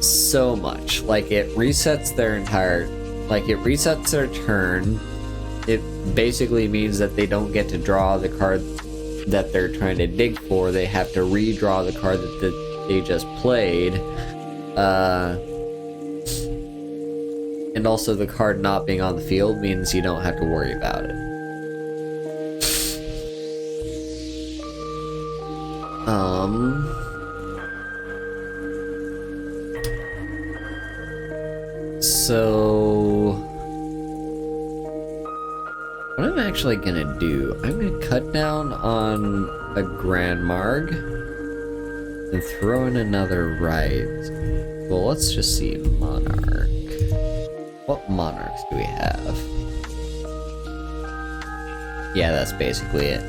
[SPEAKER 1] so much. Like, it resets their turn. It basically means that they don't get to draw the card that they're trying to dig for. They have to redraw the card that they just played. And also the card not being on the field means you don't have to worry about it. So what I'm actually gonna do, I'm gonna cut down on a Grand Marg and throw in another Rise. Well, let's just see Monarch. What monarchs do we have? Yeah, that's basically it.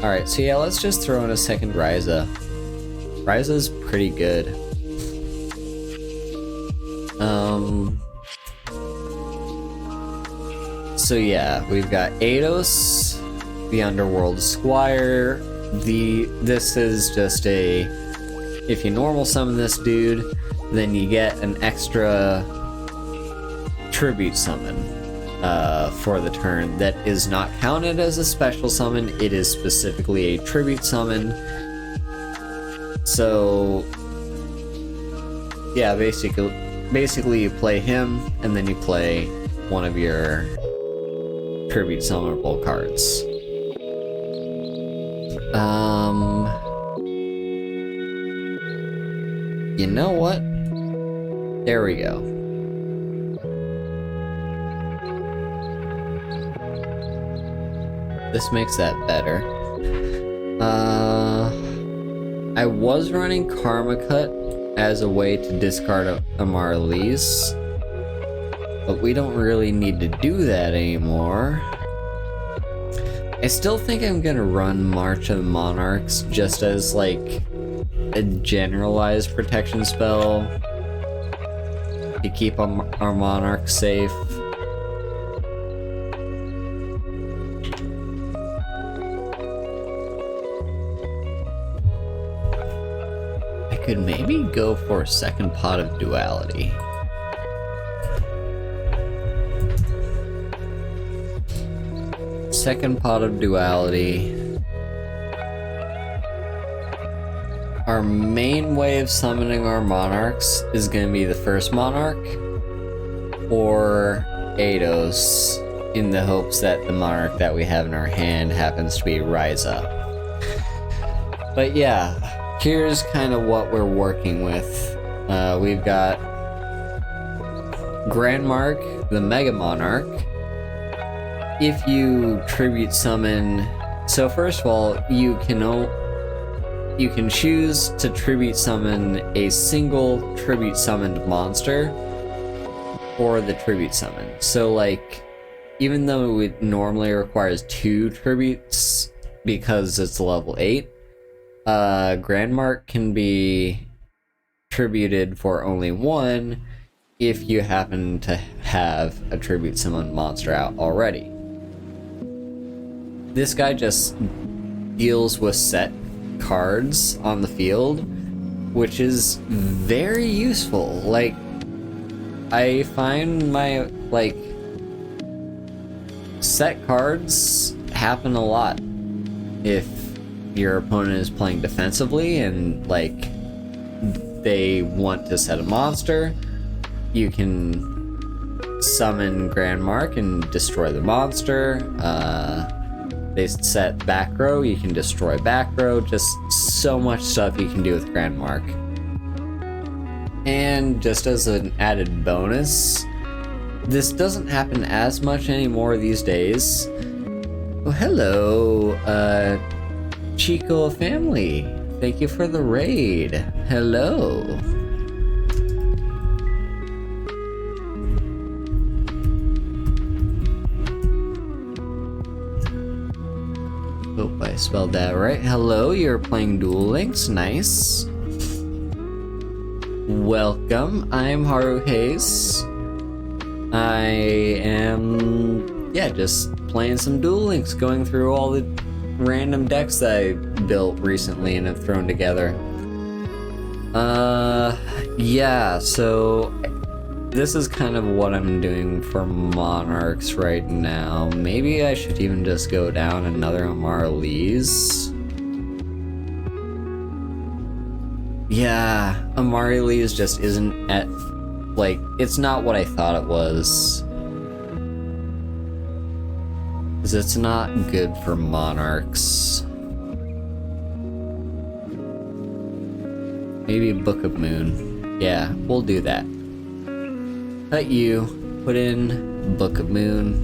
[SPEAKER 1] Alright, so yeah, let's just throw in a second Ryza. Ryza's pretty good. So yeah, we've got Eidos, the Underworld Squire. This is just a, if you normal summon this dude, then you get an extra tribute summon for the turn that is not counted as a special summon. It is specifically a tribute summon. So yeah, basically you play him and then you play one of your tribute summonable cards. You know what? There we go. This makes that better. I was running Karma Cut as a way to discard a Marlies, but we don't really need to do that anymore. I still think I'm gonna run March of the Monarchs just as, like, a generalized protection spell to keep our monarchs safe. I could maybe go for a second pot of Duality. Second pot of Duality. Our main way of summoning our monarchs is going to be the first monarch or Eidos, in the hopes that the monarch that we have in our hand happens to be Ryza. But yeah, here's kind of what we're working with. We've got Grand Mark, the Mega Monarch. If you tribute summon, so first of all, you can choose to tribute summon a single tribute summoned monster or the tribute summon. So, like, even though it normally requires 2 tributes because it's level 8, Grand Mark can be tributed for only 1 if you happen to have a tribute summon monster out already. This guy just deals with set cards on the field, which is very useful. Like, I find my, like, set cards happen a lot if your opponent is playing defensively and, like, they want to set a monster. You can summon Grand Mark and destroy the monster. They set back row, you can destroy back row, just so much stuff you can do with Grand Mark. And just as an added bonus, this doesn't happen as much anymore these days. Oh, hello, Chico family. Thank you for the raid. Hello. Hope I spelled that right. Hello, you're playing Duel Links. Nice. Welcome, I'm Haru Hayes. I am, just playing some Duel Links, going through all the random decks that I built recently and have thrown together. So this is kind of what I'm doing for Monarchs right now. Maybe I should even just go down another Amaryllis. Yeah, Amaryllis just isn't at, like, it's not what I thought it was. 'Cause it's not good for Monarchs. Maybe Book of Moon. Yeah, we'll do that. Cut you, put in Book of Moon.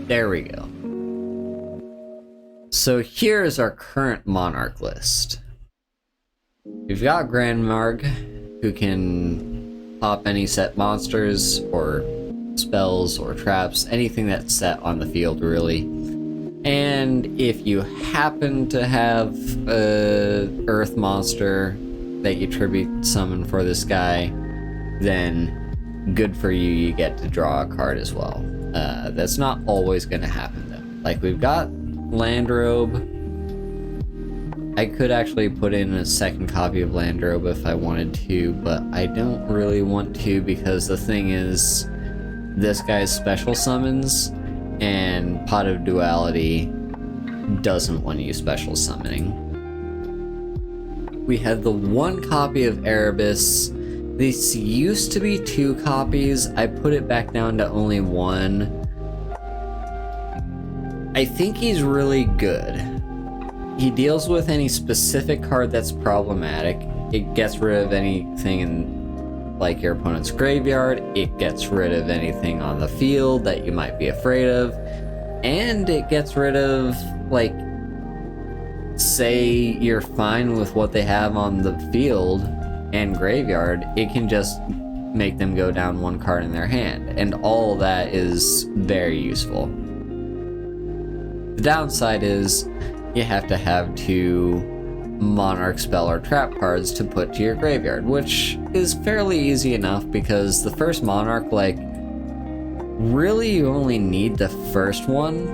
[SPEAKER 1] There we go. So here's our current Monarch list. We've got Grand Marg, who can pop any set monsters, or spells, or traps, anything that's set on the field, really. And if you happen to have a Earth monster that you tribute summon for this guy, then good for you, you get to draw a card as well. That's not always going to happen, though. Like, we've got Landrobe. I could actually put in a second copy of Landrobe if I wanted to, but I don't really want to, because the thing is, this guy's special summons, and Pot of Duality doesn't want you special summoning. We had the one copy of Erebus. This used to be 2 copies. I put it back down to only 1. I think he's really good. He deals with any specific card that's problematic. It gets rid of anything in, like, your opponent's graveyard. It gets rid of anything on the field that you might be afraid of. And it gets rid of, like, say you're fine with what they have on the field and graveyard, it can just make them go down 1 card in their hand. And all that is very useful. The downside is you have to have 2 Monarch spell or trap cards to put to your graveyard, which is fairly easy enough because the first Monarch, like, really you only need the first one.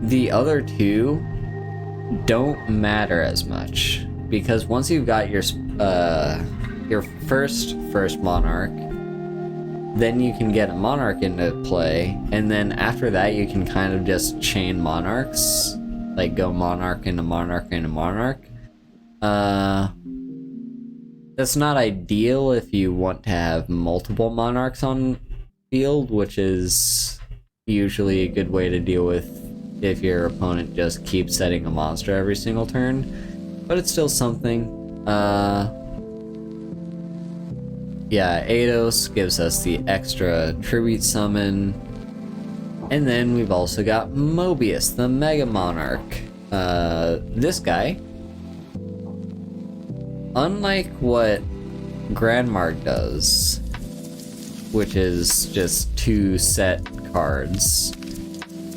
[SPEAKER 1] The other 2 don't matter as much, because once you've got your first Monarch, then you can get a Monarch into play, and then after that you can kind of just chain Monarchs, like go Monarch into Monarch into Monarch. That's not ideal if you want to have multiple Monarchs on field, which is usually a good way to deal with if your opponent just keeps setting a monster every single turn, but it's still something. Eidos gives us the extra tribute summon, and then we've also got Mobius, the Mega Monarch. This guy, unlike what Grandmark does, which is just 2 set cards,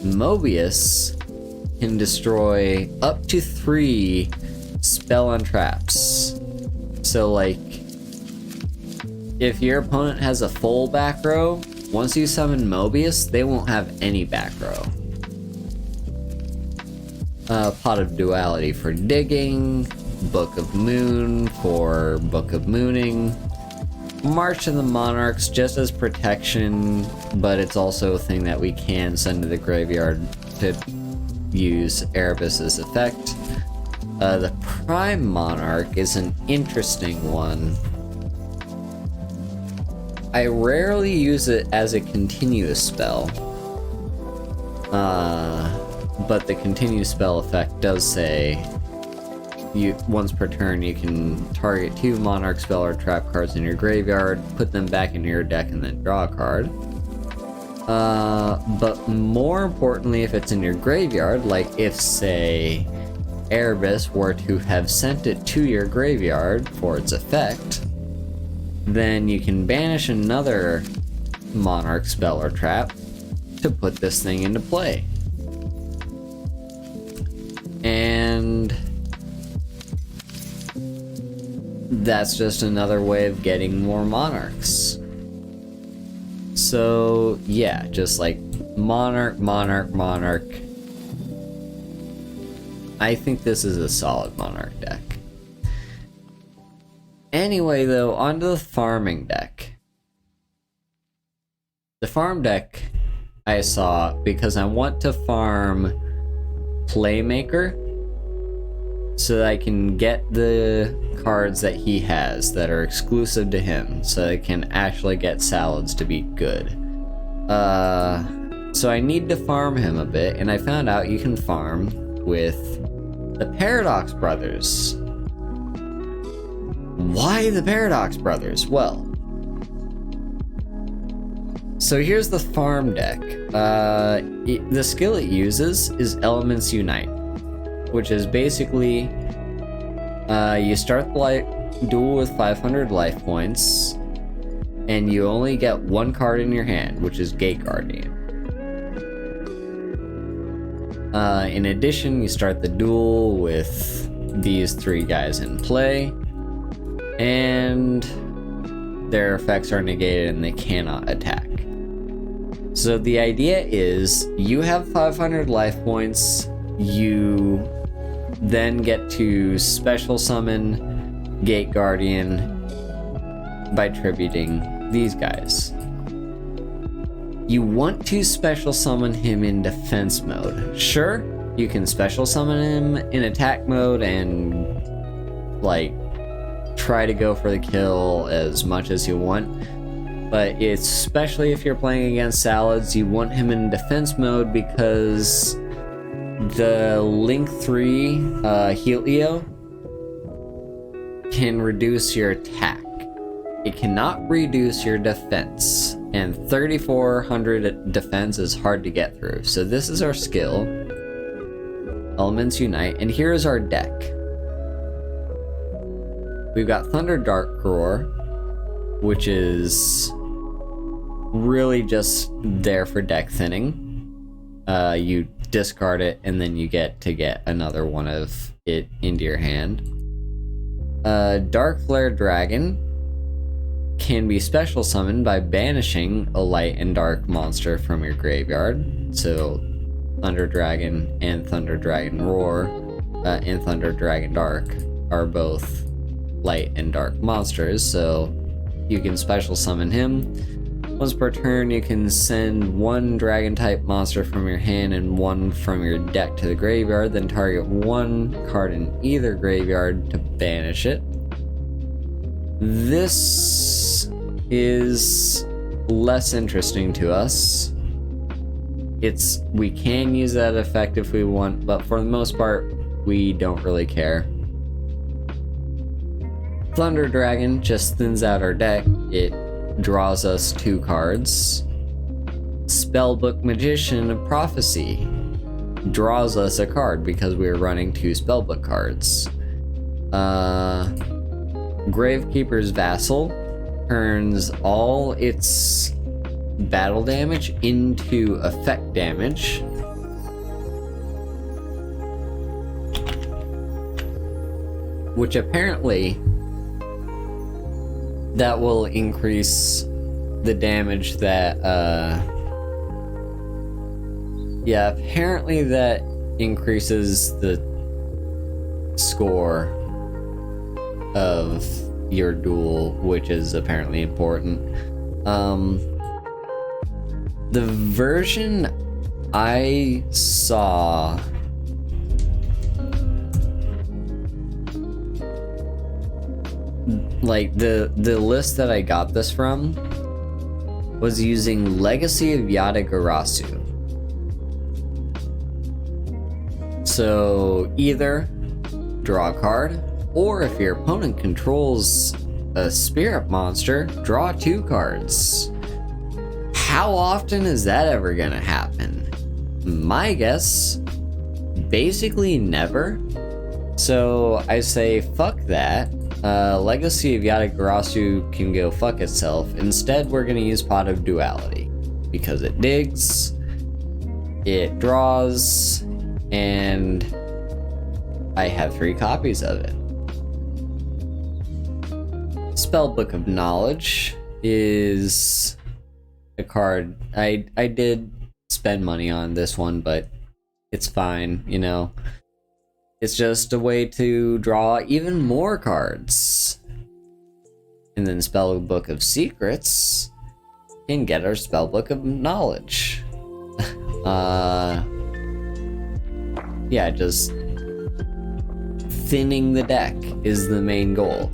[SPEAKER 1] Mobius can destroy up to 3 spell and traps. So, like, if your opponent has a full back row, once you summon Mobius, they won't have any back row. Pot of Duality for digging, Book of Moon for Book of Mooning, March of the Monarchs just as protection, but it's also a thing that we can send to the graveyard to use Erebus's effect. The Prime Monarch is an interesting one. I rarely use it as a continuous spell, but the continuous spell effect does say once per turn, you can target 2 monarch spell or trap cards in your graveyard, put them back into your deck, and then draw a card. But more importantly, if it's in your graveyard, like if, say, Erebus were to have sent it to your graveyard for its effect, then you can banish another monarch spell or trap to put this thing into play. And that's just another way of getting more monarchs. So yeah, just like monarch. I think this is a solid monarch deck. Anyway though, onto the farming deck. The farm deck I saw because I want to farm Playmaker so that I can get the cards that he has that are exclusive to him, so I can actually get Salads to be good. So I need to farm him a bit, and I found out you can farm with the Paradox Brothers. Why the Paradox Brothers? Well, so here's the farm deck. The skill it uses is Elements Unite, which is basically you start the duel with 500 life points, and you only get one card in your hand, which is Gate Guardian. In addition, you start the duel with these 3 guys in play, and their effects are negated and they cannot attack. So the idea is you have 500 life points, you then get to special summon Gate Guardian by tributing these guys. You want to special summon him in defense mode. Sure, you can special summon him in attack mode and like try to go for the kill as much as you want, but especially if you're playing against Salads, you want him in defense mode because the Link 3 Helio can reduce your attack. It cannot reduce your defense, and 3400 defense is hard to get through. So this is our skill, Elements Unite, and here's our deck. We've got Thunder Dark Roar, which is really just there for deck thinning. You discard it, and then you get to get another one of it into your hand. Dark Flare Dragon can be special summoned by banishing a light and dark monster from your graveyard. So Thunder Dragon and Thunder Dragon Roar and Thunder Dragon Dark are both light and dark monsters, so you can special summon him. Once per turn, you can send 1 dragon type monster from your hand and 1 from your deck to the graveyard, then target 1 card in either graveyard to banish it. This is less interesting to us. We can use that effect if we want, but for the most part, we don't really care. Thunder Dragon just thins out our deck. It draws us 2 cards. Spellbook Magician of Prophecy draws us a card because we're running 2 spellbook cards. Gravekeeper's Vassal turns all its battle damage into effect damage. Which apparently that will increase the damage that apparently that increases the score of your duel, which is apparently important. The version I saw like the list that I got this from was using Legacy of Yatagarasu. So either draw a card, or if your opponent controls a spirit monster, draw 2 cards. How often is that ever gonna happen? My guess, basically never. So I say fuck that. Legacy of Yatagarasu can go fuck itself. Instead, we're gonna use Pot of Duality because it digs, it draws, and I have 3 copies of it. Spellbook of Knowledge is a card I did spend money on this one, but it's fine, you know. It's just a way to draw even more cards. And then Spellbook of Secrets can get our Spellbook of Knowledge. Yeah, just thinning the deck is the main goal.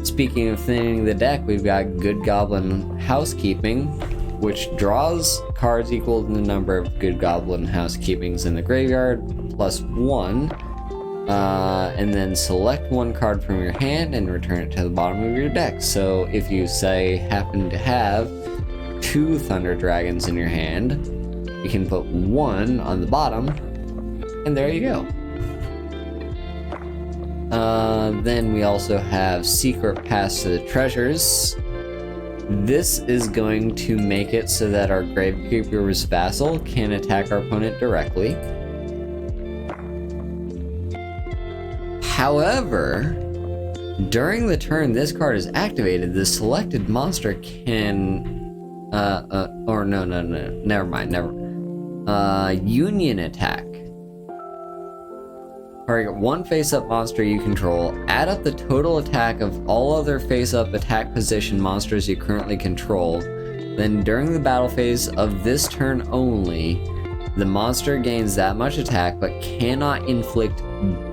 [SPEAKER 1] Speaking of thinning the deck, we've got Good Goblin Housekeeping, which draws cards equal to the number of Good Goblin Housekeepings in the graveyard, plus 1, and then select 1 card from your hand and return it to the bottom of your deck. So if you, say, happen to have 2 Thunder Dragons in your hand, you can put 1 on the bottom, and there you go. Then we also have Secret Pass to the Treasures. This is going to make it so that our Gravekeeper's Vassal can attack our opponent directly. However, during the turn this card is activated, the selected monster can... Union Attack. Target 1 face-up monster you control, add up the total attack of all other face-up attack position monsters you currently control, then during the battle phase of this turn only, the monster gains that much attack but cannot inflict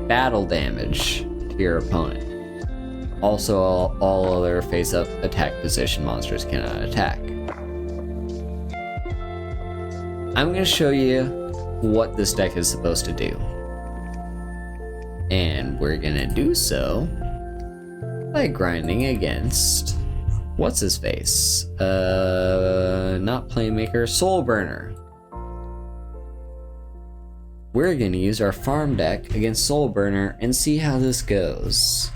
[SPEAKER 1] battle damage to your opponent. Also, all other face-up attack position monsters cannot attack. I'm going to show you what this deck is supposed to do. And we're gonna do so by grinding against what's his face? Not Playmaker, Soulburner. We're gonna use our farm deck against Soulburner and see how this goes.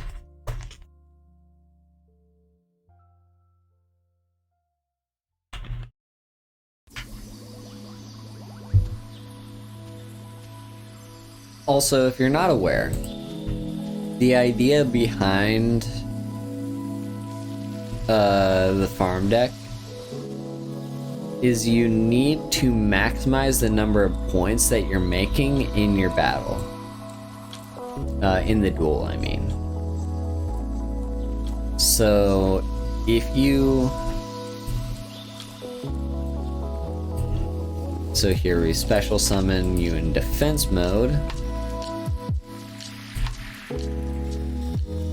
[SPEAKER 1] Also, if you're not aware, the idea behind the farm deck is you need to maximize the number of points that you're making in your battle. In the duel, I mean. So, if you... So here we special summon you in defense mode.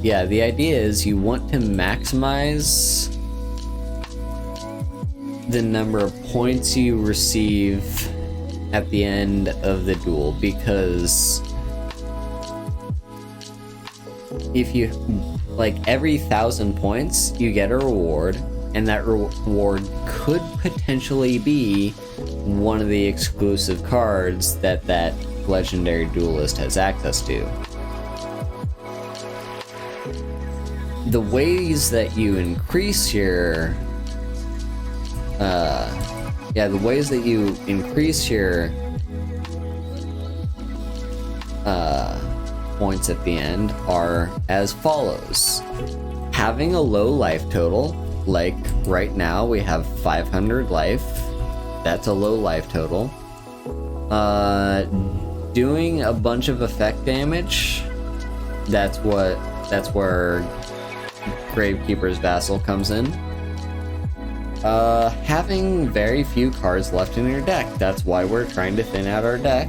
[SPEAKER 1] Yeah, the idea is you want to maximize the number of points you receive at the end of the duel, because if you, like, every 1,000 points you get a reward, and that reward could potentially be one of the exclusive cards that that legendary duelist has access to. The ways that you increase your points at the end are as follows. Having a low life total, like right now we have 500 life, that's a low life total. Doing a bunch of effect damage, that's where Gravekeeper's Vassal comes in. Having very few cards left in your deck, that's why we're trying to thin out our deck.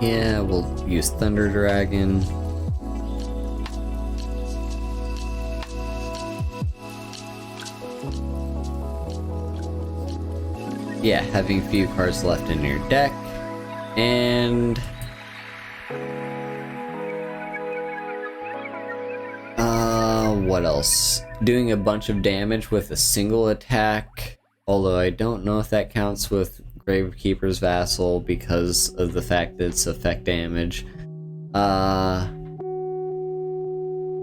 [SPEAKER 1] Yeah, we'll use Thunder Dragon. yeah, having a few cards left in your deck, and what else? Doing a bunch of damage with a single attack, although I don't know if that counts with Gravekeeper's Vassal because of the fact that it's effect damage.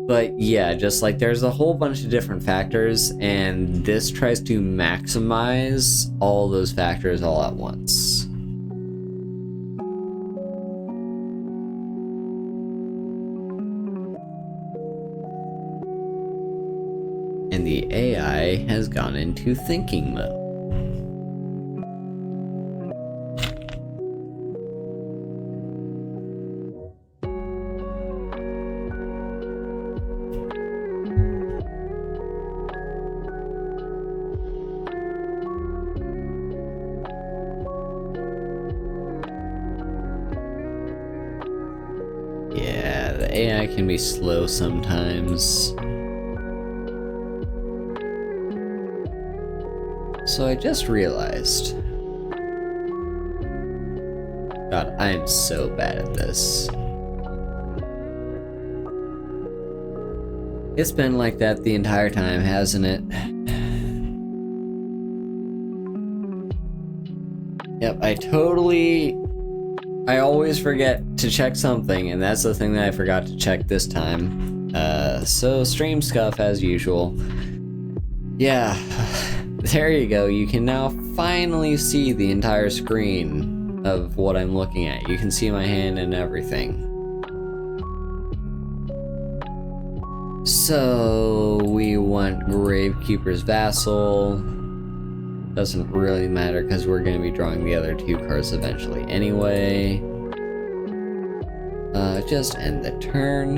[SPEAKER 1] But yeah, just like there's a whole bunch of different factors, and this tries to maximize all those factors all at once. And the AI has gone into thinking mode. Yeah, the AI can be slow sometimes. So I just realized. God, I am so bad at this. It's been like that the entire time, hasn't it? Yep, I always forget to check something, and that's the thing that I forgot to check this time. So stream scuff as usual. Yeah, there you go. You can now finally see the entire screen of what I'm looking at. You can see my hand and everything. So we want Gravekeeper's Vassal. Doesn't really matter because we're going to be drawing the other two cards eventually anyway. Just end the turn.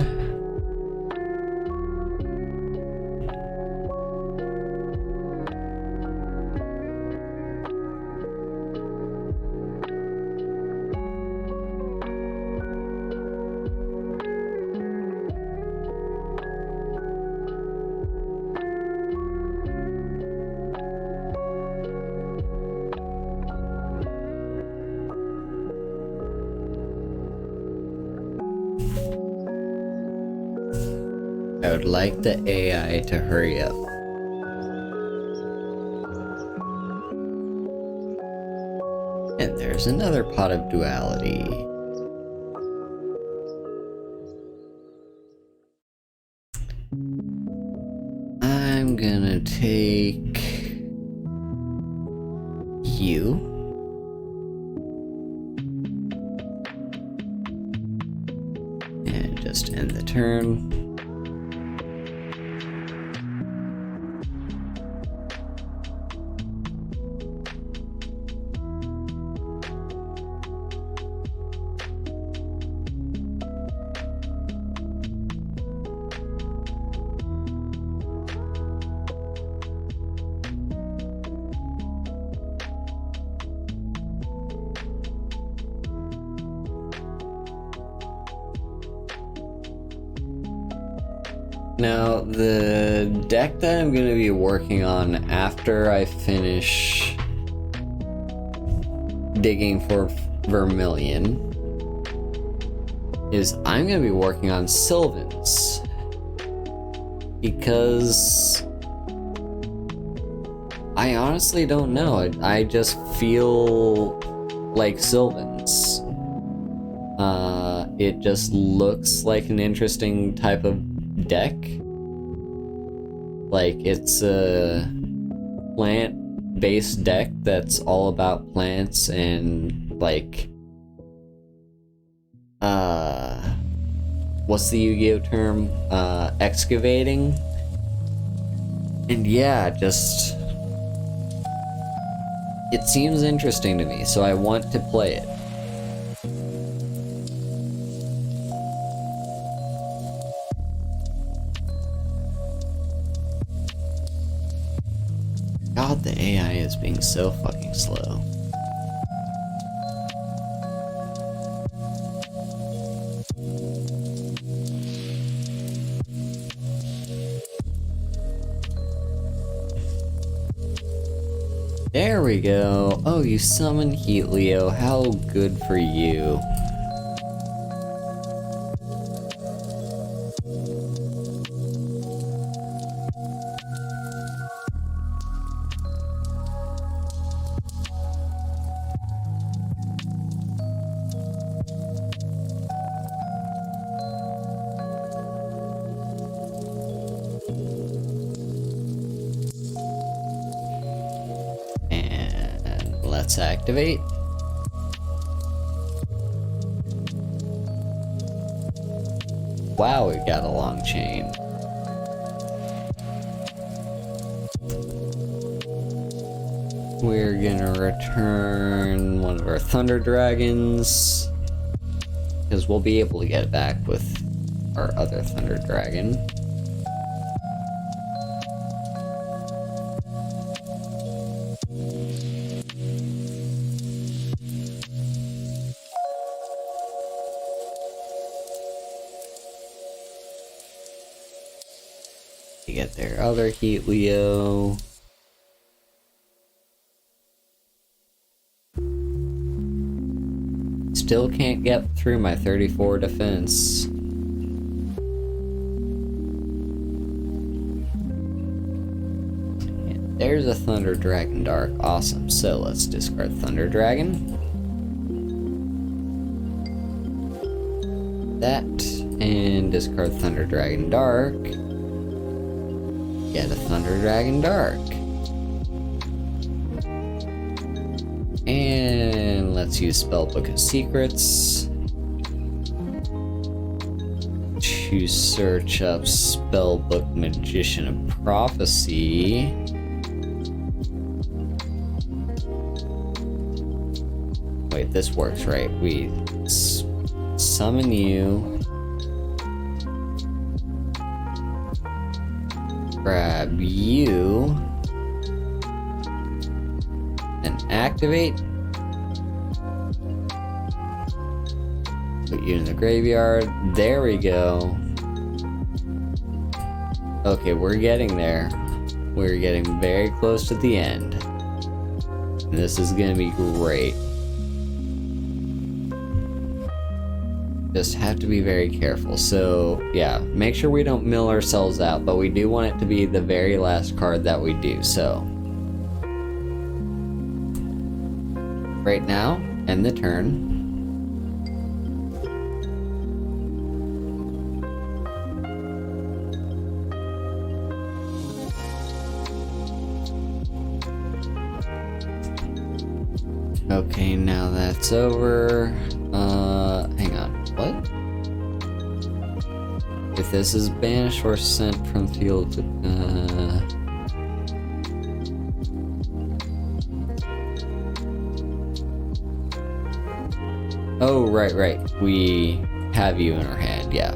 [SPEAKER 1] I would like the AI to hurry up. And there's another pot of duality. I'm gonna take you. And just end the turn. Now, the deck that I'm going to be working on after I finish digging for Vermilion is I'm going to be working on Sylvans. Because I honestly don't know. I just feel like Sylvans. It just looks like an interesting type of deck. Like, it's a plant-based deck that's all about plants and, like, what's the Yu-Gi-Oh term? Excavating? And yeah, just... it seems interesting to me, so I want to play it. God, the AI is being so fucking slow. There we go. Oh, you summoned Heat Leo. How good for you. And let's activate. Wow, we got a long chain. We're gonna return one of our Thunder Dragons, because we'll be able to get it back with our other Thunder Dragon. To get their other Heat Leo. Still can't get through my 34 defense. And there's a Thunder Dragon Dark. Awesome. So let's discard Thunder Dragon. That. And discard Thunder Dragon Dark. Get a Thunder Dragon Dark. And let's use Spellbook of Secrets to search up Spellbook Magician of Prophecy. Wait, this works, right? We summon you, grab you, and activate. Put you in the graveyard. There we go. Okay, we're getting there. We're getting very close to the end. This is gonna be great. Just have to be very careful. So, yeah, make sure we don't mill ourselves out, but we do want it to be the very last card that we do, so. Right now, end the turn. Okay, now that's over. Hang on. What? If this is banished or sent from field to, Oh, right. We have you in our hand, yeah.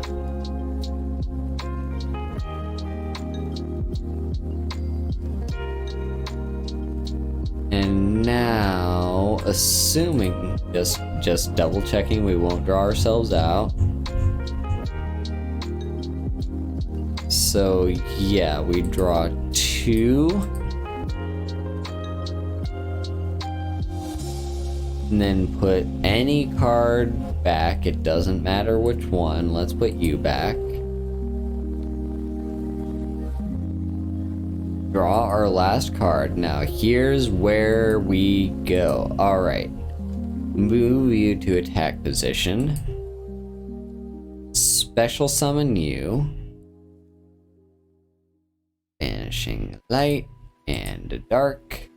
[SPEAKER 1] And now, assuming, just double checking we won't draw ourselves out. So yeah, we draw 2. And then put any card back, it doesn't matter which one. Let's put you back. Draw our last card. Now here's where we go. Alright. Move you to attack position. Special summon you. Banishing light and dark.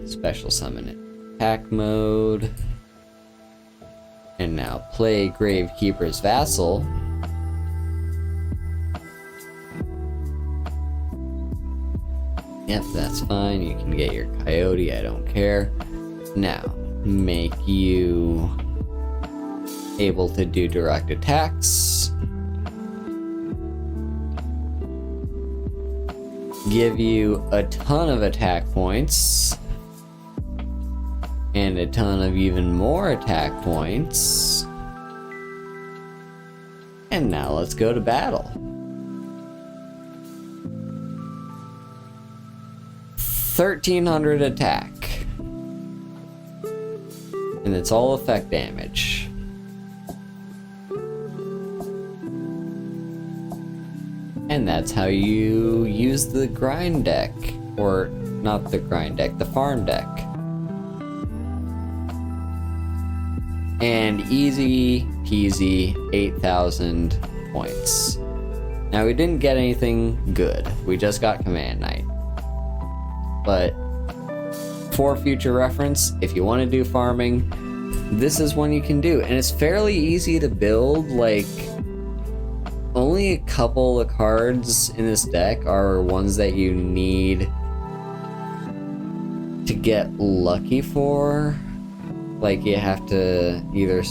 [SPEAKER 1] Special summon it. Attack mode. And now play Gravekeeper's Vassal. Yep, that's fine. You can get your Coyote, I don't care. Now, make you able to do direct attacks. Give you a ton of attack points. And a ton of even more attack points. And now let's go to battle. 1300 attack. And it's all effect damage. And that's how you use the grind deck. Or, not the grind deck, the farm deck. And easy peasy 8,000 points. Now we didn't get anything good. We just got Command Knight. But for future reference, if you want to do farming, this is one you can do. And it's fairly easy to build. Like, only a couple of cards in this deck are ones that you need to get lucky for. Like, you have to either...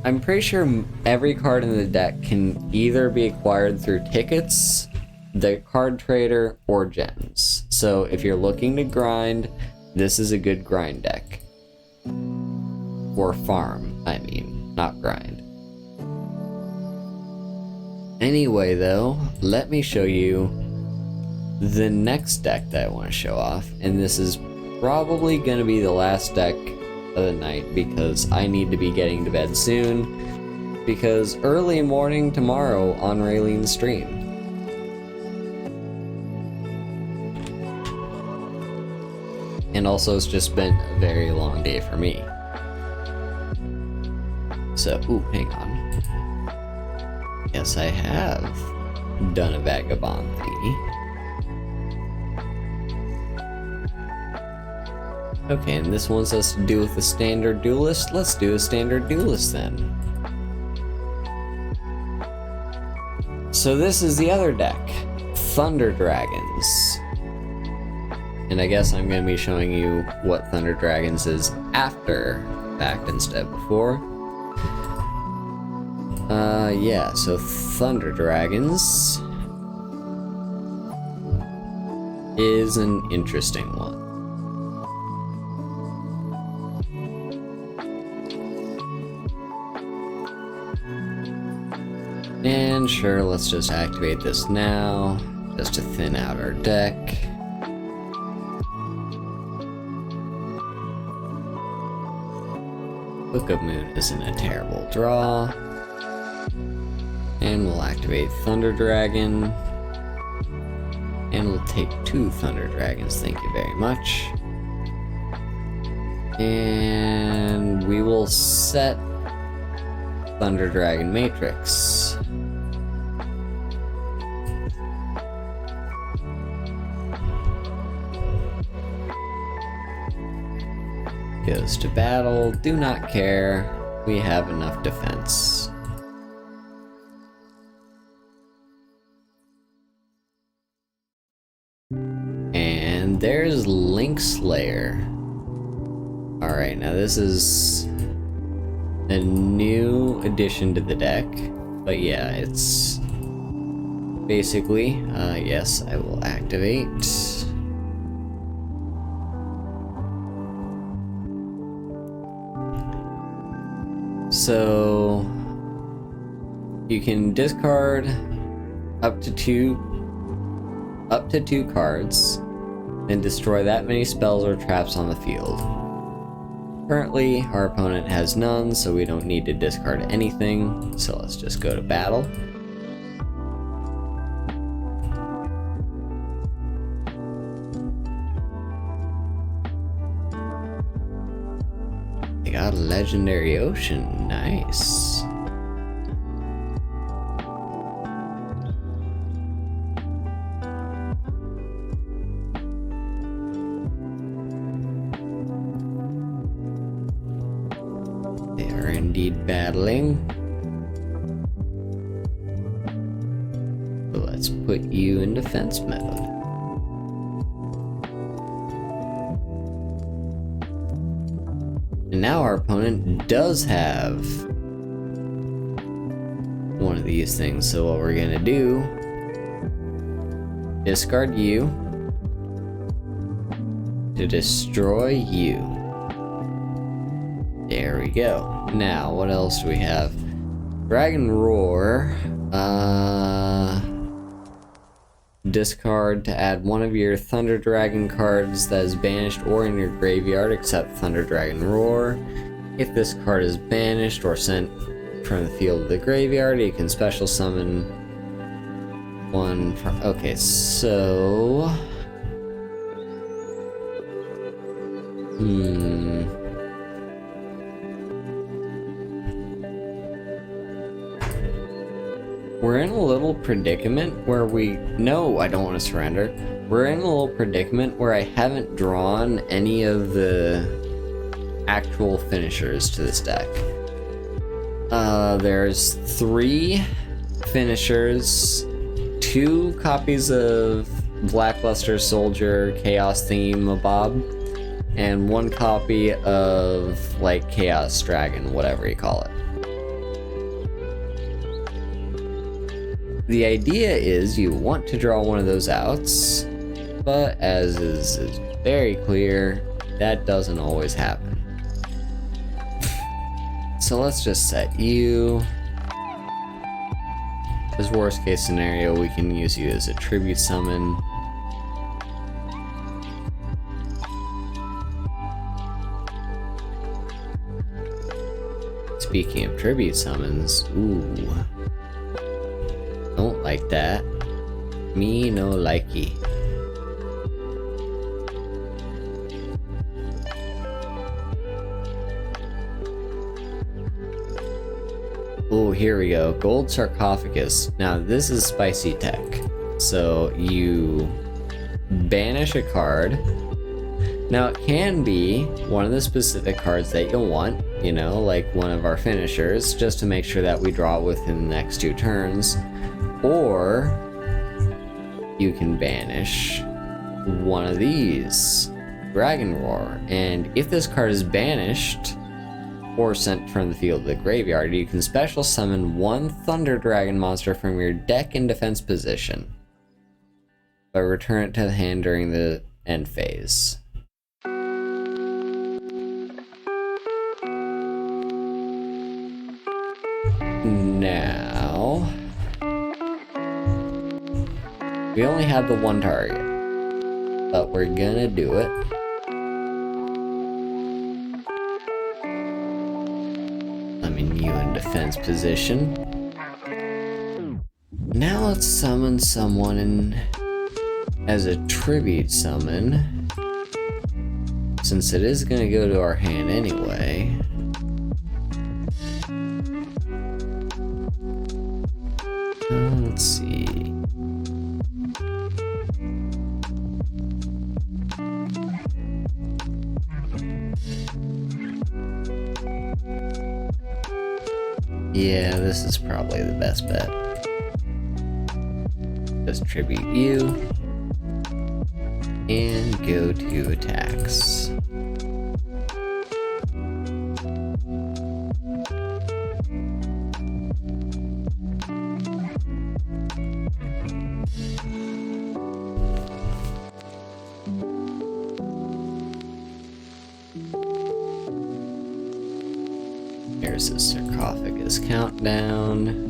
[SPEAKER 1] I'm pretty sure every card in the deck can either be acquired through tickets, the card trader, or gems. So if you're looking to grind, this is a good grind deck. Or farm, I mean, not grind. Anyway though, let me show you the next deck that I want to show off, and this is probably going to be the last deck of the night because I need to be getting to bed soon, because early morning tomorrow on Raylene's stream. And also it's just been a very long day for me. So, ooh, hang on. Yes, I have done a vagabond thingy. Okay, and this wants us to do with the standard duelist. Let's do a standard duelist then. So this is the other deck, Thunder Dragons. And I guess I'm going to be showing you what Thunder Dragons is after fact instead of before. Yeah, so Thunder Dragons is an interesting one. And sure, let's just activate this now, just to thin out our deck. Book of Moon isn't a terrible draw. And we'll activate Thunder Dragon. And we'll take 2 Thunder Dragons, thank you very much. And we will set Thunder Dragon Matrix. Goes to battle, do not care, we have enough defense. And there's Link Slayer. Alright, now this is a new addition to the deck, but yeah, it's basically, yes, I will activate. So you can discard up to two cards and destroy that many spells or traps on the field. Currently, our opponent has none, so we don't need to discard anything. So let's just go to battle. They got a legendary ocean, nice. They are indeed battling. So let's put you in defense mode. And now our opponent does have one of these things, so what we're gonna do, discard you to destroy you. There we go. Now, what else do we have? Dragon Roar, Discard to add one of your Thunder Dragon cards that is banished or in your graveyard except Thunder Dragon Roar. If this card is banished or sent from the field of the graveyard, you can special summon one from... Okay, so... We're in a little predicament where we... No, I don't want to surrender. We're in a little predicament where I haven't drawn any of the actual finishers to this deck. There's 3 finishers, 2 copies of Blackluster Soldier Chaos Theme-a-bob, and 1 copy of, like, Chaos Dragon, whatever you call it. The idea is you want to draw one of those outs, but as is very clear, that doesn't always happen. So let's just set you. As worst case scenario, we can use you as a tribute summon. Speaking of tribute summons, ooh. Don't like that. Me no likey. Oh, here we go. Gold Sarcophagus. Now, this is spicy tech. So, you banish a card. Now, it can be one of the specific cards that you'll want, you know, like one of our finishers, just to make sure that we draw it within the next 2 turns. Or, you can banish one of these, Dragon Roar. And if this card is banished, or sent from the field of the graveyard, you can special summon 1 Thunder Dragon monster from your deck in defense position, but return it to the hand during the end phase. Now, we only have the 1 target, but we're gonna do it. You in defense position. Now let's summon someone as a tribute summon, since it is going to go to our hand anyway. Let's see. Yeah, this is probably the best bet. Just tribute you and go to attacks. There's a sarcophagus countdown.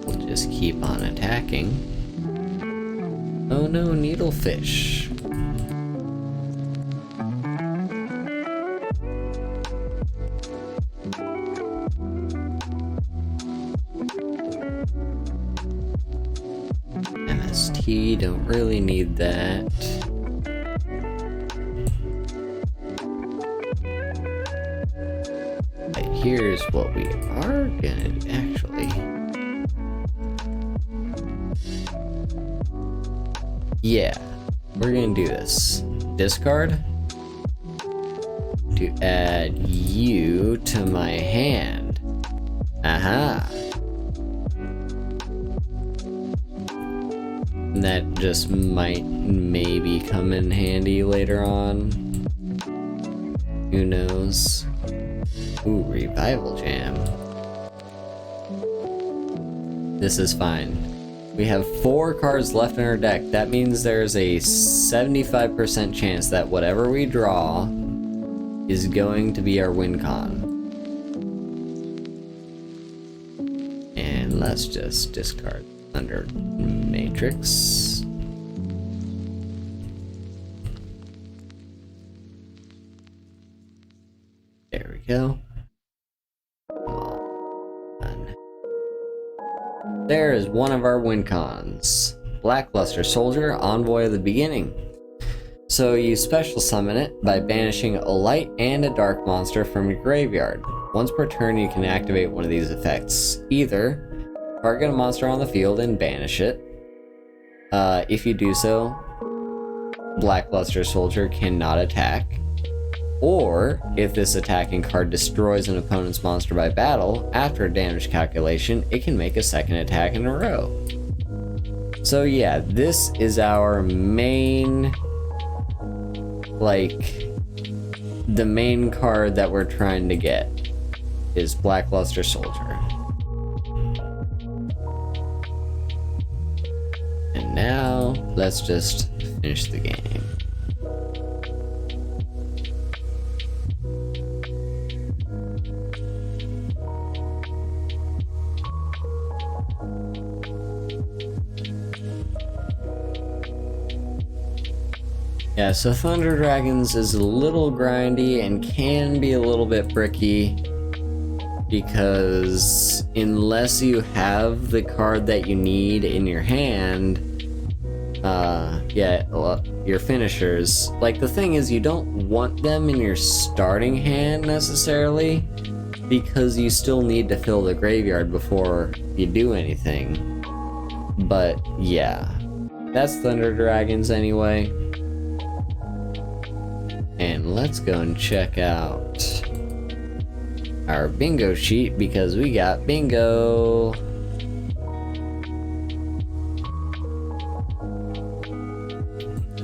[SPEAKER 1] We'll just keep on attacking. Oh no, needlefish. MST, don't really need that. Here's what we are gonna do, actually. Yeah, we're gonna do this. Discard to add you to my hand. Aha! That just might maybe come in handy later on. Who knows? Ooh, Revival Jam. This is fine. We have 4 cards left in our deck. That means there's a 75% chance that whatever we draw is going to be our win con. And let's just discard Thunder Matrix. There we go. Come on. There is one of our win cons. Blackluster Soldier, Envoy of the Beginning. So you special summon it by banishing a light and a dark monster from your graveyard. Once per turn you can activate one of these effects. Either target a monster on the field and banish it. If you do so, Blackluster Soldier cannot attack. Or, if this attacking card destroys an opponent's monster by battle, after a damage calculation, it can make a second attack in a row. So yeah, this is our main, the main card that we're trying to get is Blackluster Soldier. And now, let's just finish the game. Yeah, so Thunder Dragons is a little grindy and can be a little bit bricky because unless you have the card that you need in your hand, your finishers, the thing is you don't want them in your starting hand necessarily because you still need to fill the graveyard before you do anything. But yeah, that's Thunder Dragons anyway. And let's go and check out our bingo sheet because we got bingo.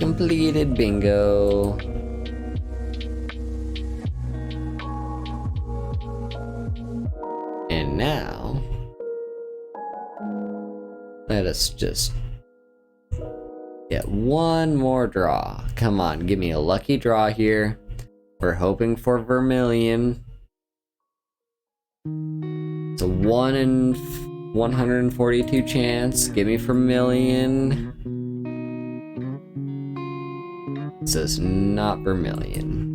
[SPEAKER 1] Completed bingo. And now, let us just get one more draw. Come on, give me a lucky draw here. We're hoping for Vermilion. It's a 1 in 142 chance. Give me Vermilion. It says not Vermilion.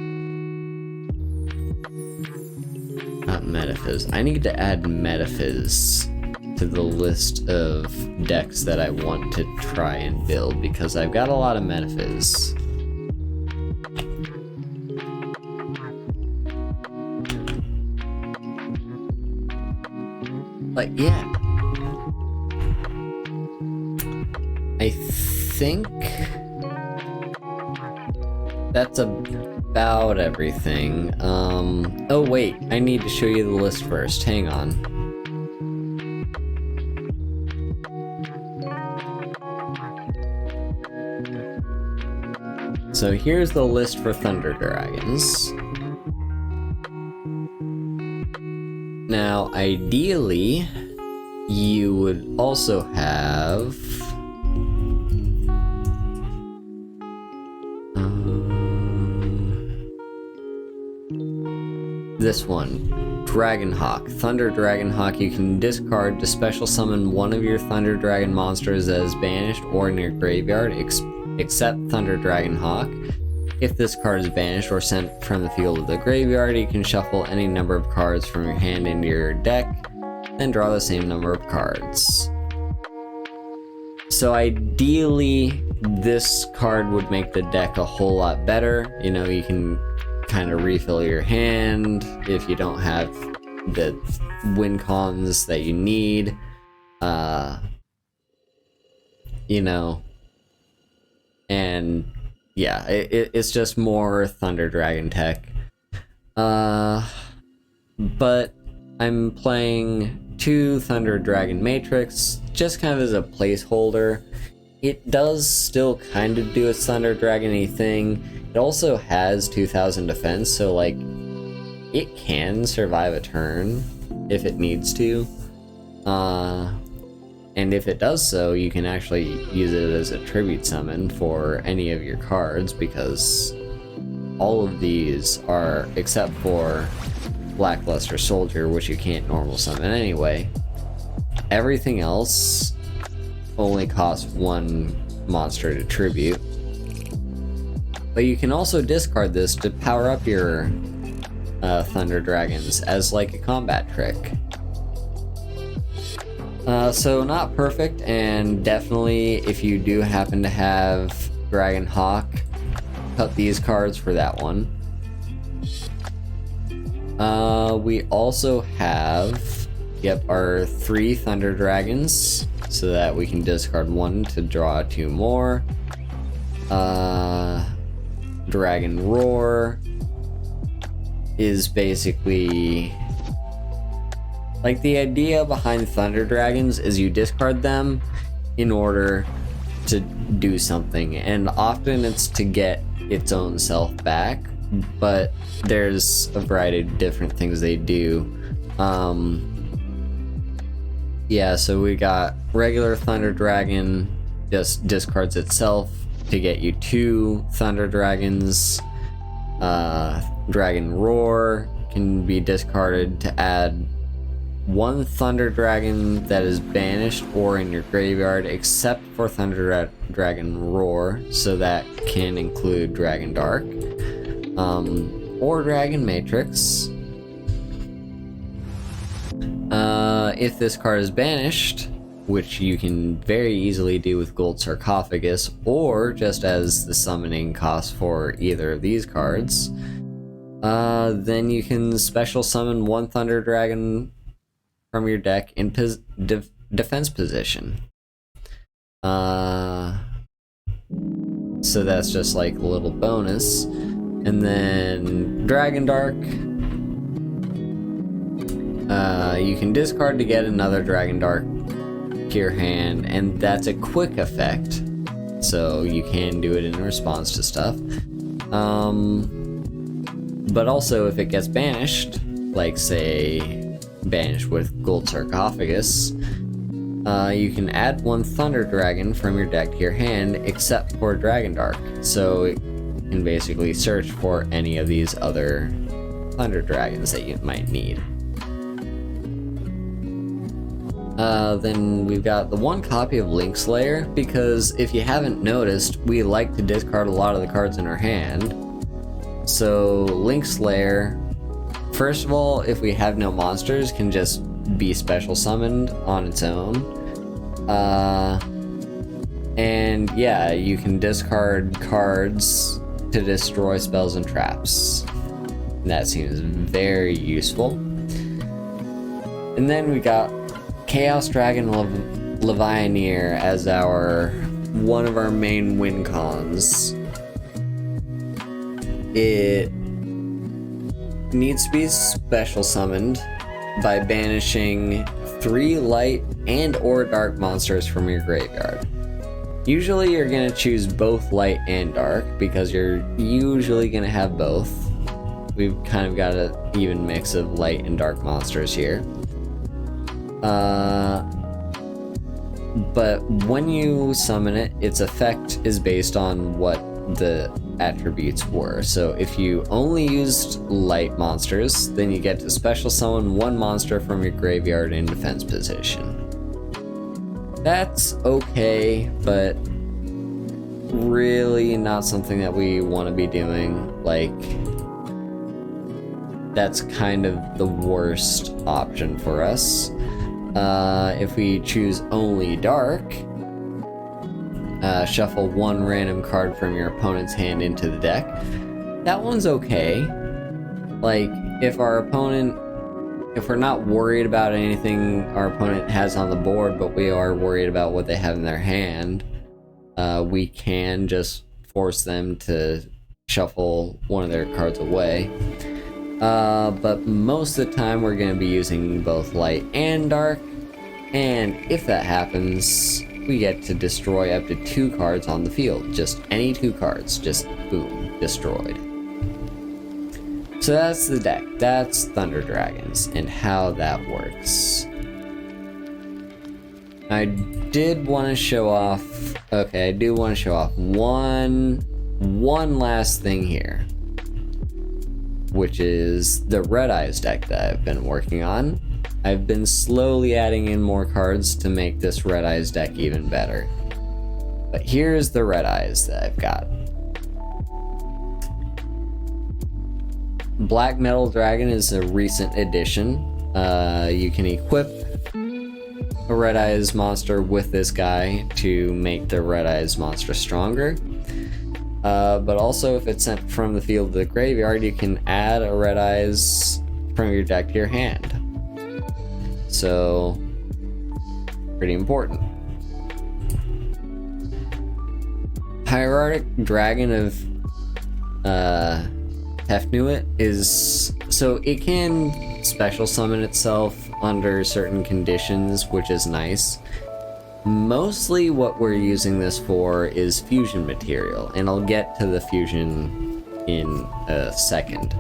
[SPEAKER 1] Not Metaphys. I need to add Metaphys to the list of decks that I want to try and build because I've got a lot of Metaphys. But yeah, I think that's about everything. Oh wait, I need to show you the list first. Hang on. So here's the list for Thunder Dragons. Now, ideally, you would also have this one, Dragonhawk. Thunder Dragonhawk, you can discard to special summon one of your Thunder Dragon monsters that is banished or in your graveyard, except Thunder Dragonhawk. If this card is banished or sent from the field of the graveyard, you can shuffle any number of cards from your hand into your deck, then draw the same number of cards. So ideally, this card would make the deck a whole lot better. You know, you can kind of refill your hand if you don't have the win cons that you need. You know, and yeah, it's just more Thunder Dragon tech. But I'm playing 2 Thunder Dragon Matrix just kind of as a placeholder. It does still kind of do its Thunder Dragon-y thing. It also has 2000 defense, so like it can survive a turn if it needs to. And if it does so, you can actually use it as a tribute summon for any of your cards, because all of these are, except for Blackluster Soldier, which you can't normal summon anyway, everything else only costs 1 monster to tribute. But you can also discard this to power up your Thunder Dragons as like a combat trick. So not perfect, and definitely if you do happen to have Dragon Hawk, cut these cards for that one. We also have, our 3 Thunder Dragons, so that we can discard 1 to draw 2 more. Dragon Roar is basically, like, the idea behind Thunder Dragons is you discard them in order to do something, and often it's to get its own self back, but there's a variety of different things they do. Yeah, so we got regular Thunder Dragon, just discards itself to get you 2 Thunder Dragons. Dragon Roar can be discarded to add 1 Thunder Dragon that is banished or in your graveyard, except for Thunder Dragon Roar, so that can include Dragon Dark, or Dragon Matrix. If this card is banished, which you can very easily do with Gold Sarcophagus, or just as the summoning cost for either of these cards, then you can special summon 1 Thunder Dragon from your deck in defense position. So that's just like a little bonus. And then Dragon Dark, you can discard to get another Dragon Dark to your hand, and that's a quick effect, so you can do it in response to stuff. But also if it gets banished, like say banished with Gold Sarcophagus, you can add 1 Thunder Dragon from your deck to your hand, except for Dragon Dark, so you can basically search for any of these other Thunder Dragons that you might need. Then we've got the 1 copy of Linkslayer, because if you haven't noticed, we like to discard a lot of the cards in our hand. So Linkslayer, first of all, if we have no monsters, can just be special summoned on its own. And yeah, you can discard cards to destroy spells and traps. That seems very useful. And then we got Chaos Dragon Levianeer as one of our main win cons. It needs to be special summoned by banishing 3 light and or dark monsters from your graveyard. Usually you're going to choose both light and dark because you're usually going to have both. We've kind of got an even mix of light and dark monsters here. But when you summon it, its effect is based on what the attributes were. So if you only used light monsters, then you get to special summon 1 monster from your graveyard in defense position. That's okay, but really not something that we want to be doing. Like, that's kind of the worst option for us. If we choose only dark, shuffle 1 random card from your opponent's hand into the deck. That one's okay. Like, if we're not worried about anything our opponent has on the board, but we are worried about what they have in their hand, we can just force them to shuffle one of their cards away. But most of the time we're going to be using both light and dark, and if that happens, we get to destroy up to 2 cards on the field. Just any 2 cards, just boom, destroyed. So that's the deck. That's Thunder Dragons and how that works. I did want to show off, I do want to show off one last thing here, which is the Red Eyes deck that I've been working on. I've been slowly adding in more cards to make this Red Eyes deck even better. But here's the Red Eyes that I've got. Black Metal Dragon is a recent addition. You can equip a Red Eyes monster with this guy to make the Red Eyes monster stronger. But also, if it's sent from the field to the graveyard, you can add a Red Eyes from your deck to your hand. So, pretty important. Hierarchic Dragon of Hefnuit is, so it can special summon itself under certain conditions, which is nice. Mostly what we're using this for is fusion material, and I'll get to the fusion in a second.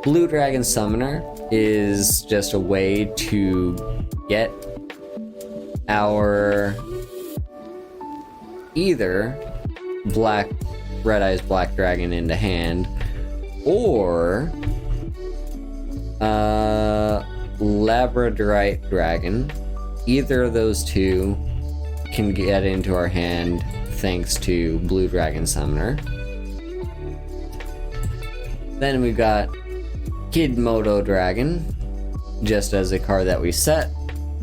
[SPEAKER 1] Blue Dragon Summoner is just a way to get our either Red Eyes Black Dragon into hand, or Labradorite Dragon. Either of those two can get into our hand thanks to Blue Dragon Summoner. Then we've got Kidmodo Dragon. Just as a card that we set,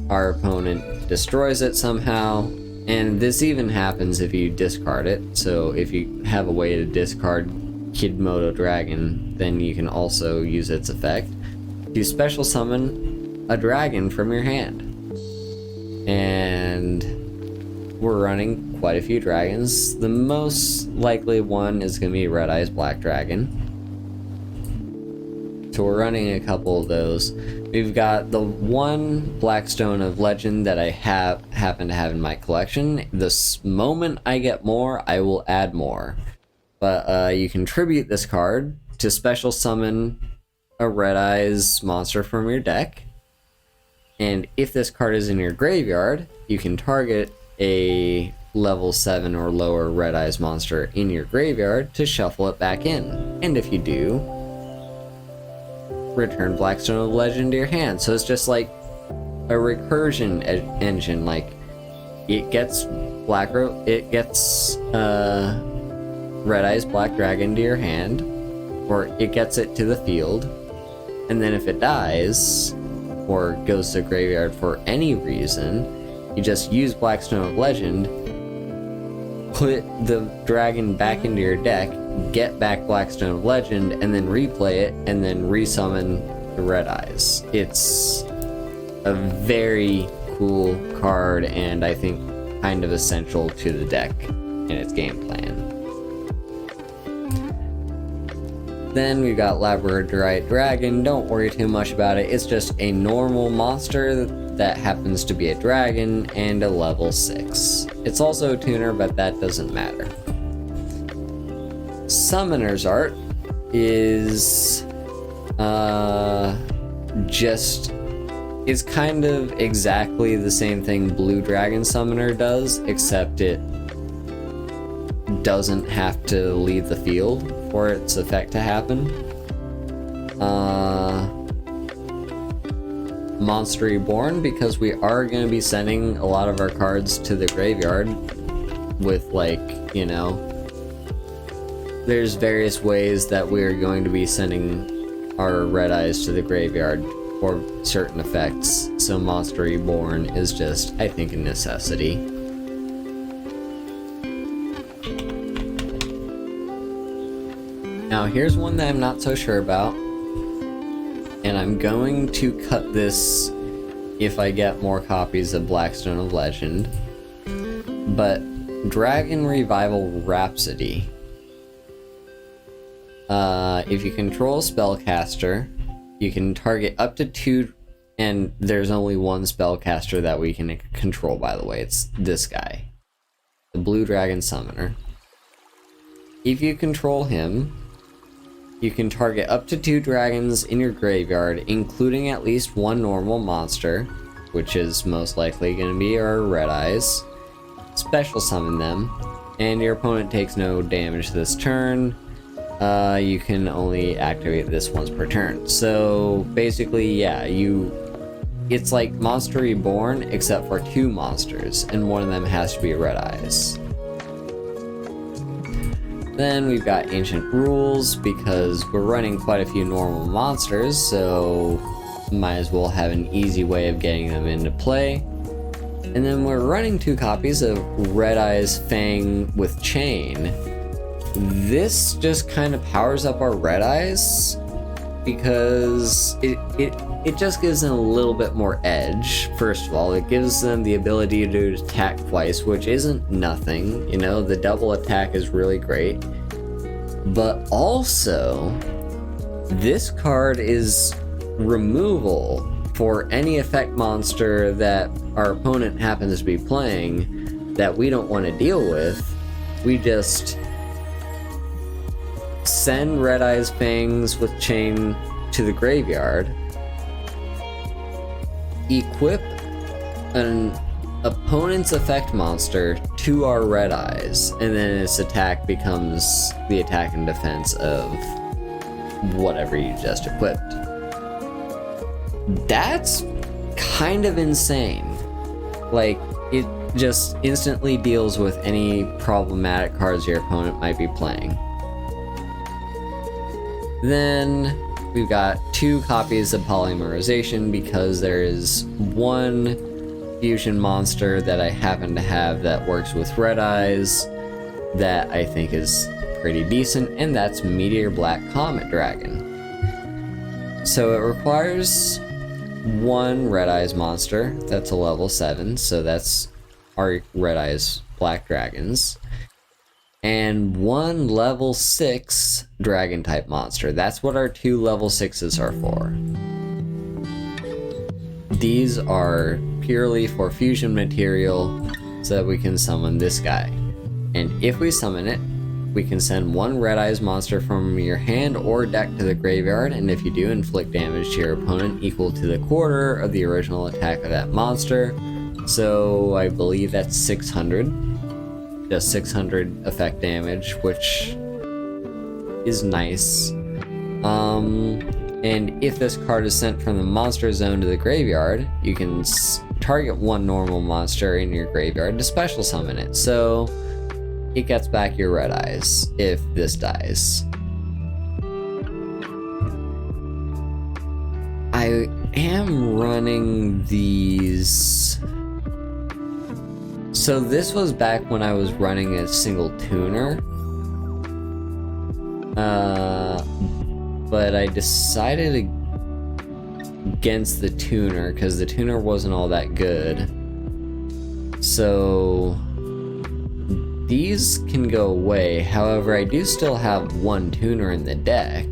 [SPEAKER 1] our opponent destroys it somehow, and this even happens if you discard it. So if you have a way to discard Kidmodo Dragon, then you can also use its effect to special summon a dragon from your hand. And we're running quite a few dragons. The most likely one is going to be Red Eyes Black Dragon. So we're running a couple of those. We've got the one Blackstone of Legend that I happen to have in my collection. The moment I get more, I will add more. But you can tribute this card to special summon a Red Eyes monster from your deck. And if this card is in your graveyard, you can target a level 7 or lower Red Eyes monster in your graveyard to shuffle it back in. And if you do, return Blackstone of Legend to your hand. So it's just like a recursion engine. Like, it gets Red Eyes Black Dragon to your hand, or it gets it to the field, and then if it dies or goes to the graveyard for any reason, you just use Blackstone of Legend, put the dragon back into your deck, get back Blackstone of Legend, and then replay it, and then resummon the Red Eyes. It's a very cool card, and I think kind of essential to the deck and its game plan. Then we've got Labradorite Dragon. Don't worry too much about it. It's just a normal monster that happens to be a dragon and a level 6. It's also a tuner, but that doesn't matter. Summoner's Art is is kind of exactly the same thing Blue Dragon Summoner does, except it doesn't have to leave the field for its effect to happen. Monster Reborn, because we are going to be sending a lot of our cards to the graveyard with, like, you know, there's various ways that we're going to be sending our Red Eyes to the graveyard for certain effects. So Monster Reborn is just, I think, a necessity. Now here's one that I'm not so sure about, and I'm going to cut this if I get more copies of Blackstone of Legend, but Dragon Revival Rhapsody. If you control a spellcaster, you can target up to 2, and there's only one spellcaster that we can control, by the way. It's this guy, the Blue Dragon Summoner. If you control him, you can target up to 2 dragons in your graveyard, including at least one normal monster, which is most likely going to be our Red Eyes. Special summon them, and your opponent takes no damage this turn. you can only activate this once per turn. So basically, yeah, it's like Monster Reborn, except for 2 monsters, and one of them has to be Red Eyes. Then we've got Ancient Rules, because we're running quite a few normal monsters, so might as well have an easy way of getting them into play. And then we're running 2 copies of Red Eyes Fang with Chain. This just kind of powers up our Red Eyes, because it just gives them a little bit more edge. First of all, it gives them the ability to attack twice, which isn't nothing, you know, the double attack is really great. But also, this card is removal for any effect monster that our opponent happens to be playing that we don't want to deal with. We just send Red Eyes Fangs with Chain to the graveyard, equip an opponent's effect monster to our Red Eyes, and then its attack becomes the attack and defense of whatever you just equipped. That's kind of insane. Like, it just instantly deals with any problematic cards your opponent might be playing. Then we've got 2 copies of Polymerization, because there is 1 fusion monster that I happen to have that works with Red Eyes that I think is pretty decent, and that's Meteor Black Comet Dragon. So it requires 1 Red Eyes monster that's a level 7, so that's our Red Eyes Black Dragons, and 1 level 6 dragon type monster. That's what our 2 level 6s are for. These are purely for fusion material so that we can summon this guy. And if we summon it, we can send 1 Red Eyes monster from your hand or deck to the graveyard, and if you do, inflict damage to your opponent equal to the quarter of the original attack of that monster. So I believe that's 600. Just 600 effect damage, which is nice. And if this card is sent from the monster zone to the graveyard, you can target 1 normal monster in your graveyard to special summon it. So it gets back your Red Eyes if this dies. I am running these. So this was back when I was running a single tuner. But I decided against the tuner because the tuner wasn't all that good. So these can go away. However, I do still have 1 tuner in the deck.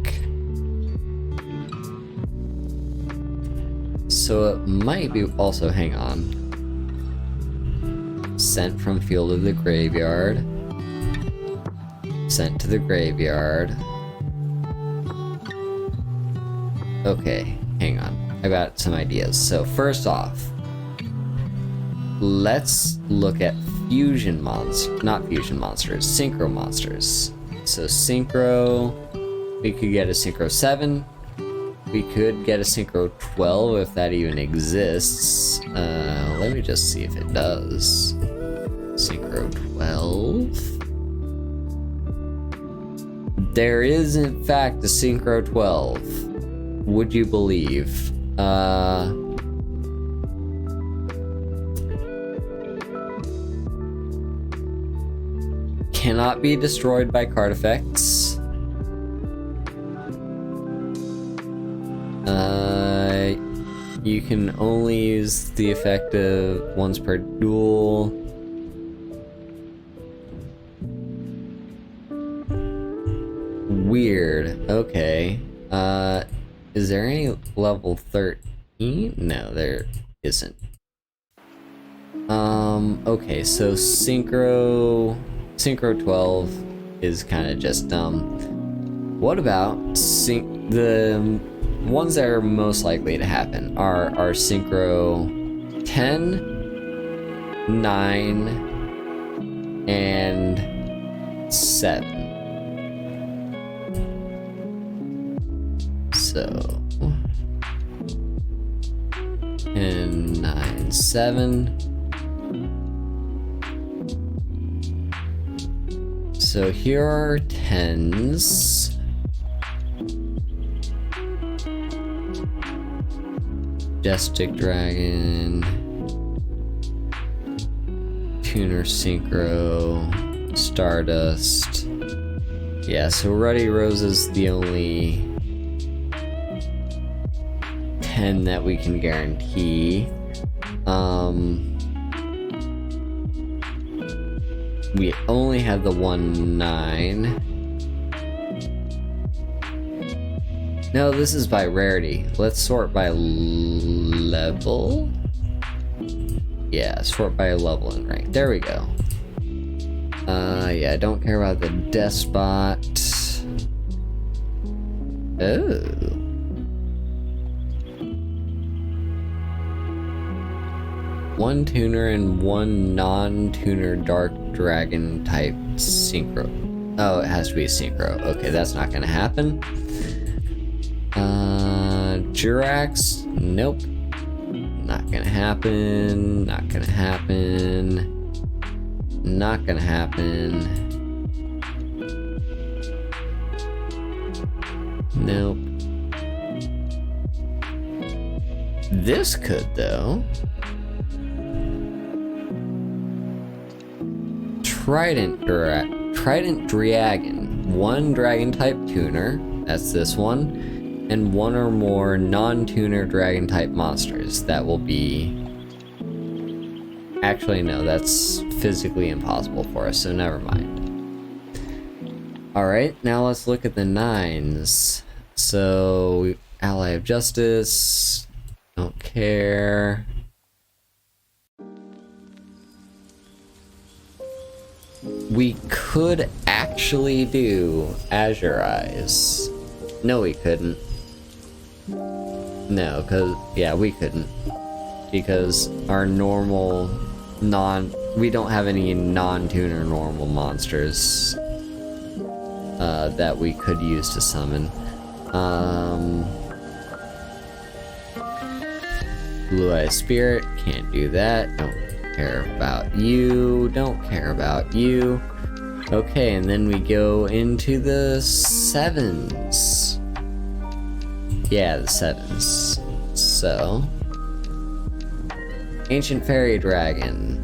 [SPEAKER 1] So it might be also, hang on. Sent from field to the graveyard. Sent to the graveyard. Okay, hang on. I got some ideas. So first off, let's look at fusion monsters, not fusion monsters, synchro monsters. So synchro, we could get a synchro 7. We could get a synchro 12 if that even exists. Let me just see if it does. Synchro 12. There is in fact a synchro 12. Would you believe? Cannot be destroyed by card effects. You can only use the effect of once per duel. Weird. Okay. Is there any level 13? No, there isn't. Okay, so Synchro 12 is kind of just dumb. What about the ones that are most likely to happen are Synchro 10, 9, and 7. So 10, 9, 7. So here are 10s. Majestic Dragon, Tuner Synchro, Stardust. Yeah, so Ruddy Rose is the only 10 that we can guarantee. We only have the 1 9. No, this is by rarity. Let's sort by level. Yeah, sort by level and rank. There we go. Yeah, I don't care about the Despot. Oh. One tuner and one non-tuner Dark Dragon type synchro. Oh, it has to be synchro. Okay, that's not gonna happen. Jirax? Nope. Not gonna happen. Not gonna happen. Not gonna happen. Nope. This could, though. Trident Dragon. One dragon type tuner. That's this one. And one or more non-tuner dragon type monsters. That will be... Actually, no, that's physically impossible for us, so never mind. Alright, now let's look at the 9s. So, Ally of Justice. Don't care. We could actually do Azure Eyes. No, we couldn't. No, because, yeah, we couldn't. Because our normal we don't have any non-tuner normal monsters that we could use to summon. Blue Eye Spirit, can't do that. Don't care about you. Don't care about you. Okay, and then we go into the 7s. Yeah, the 7s. So, Ancient Fairy Dragon.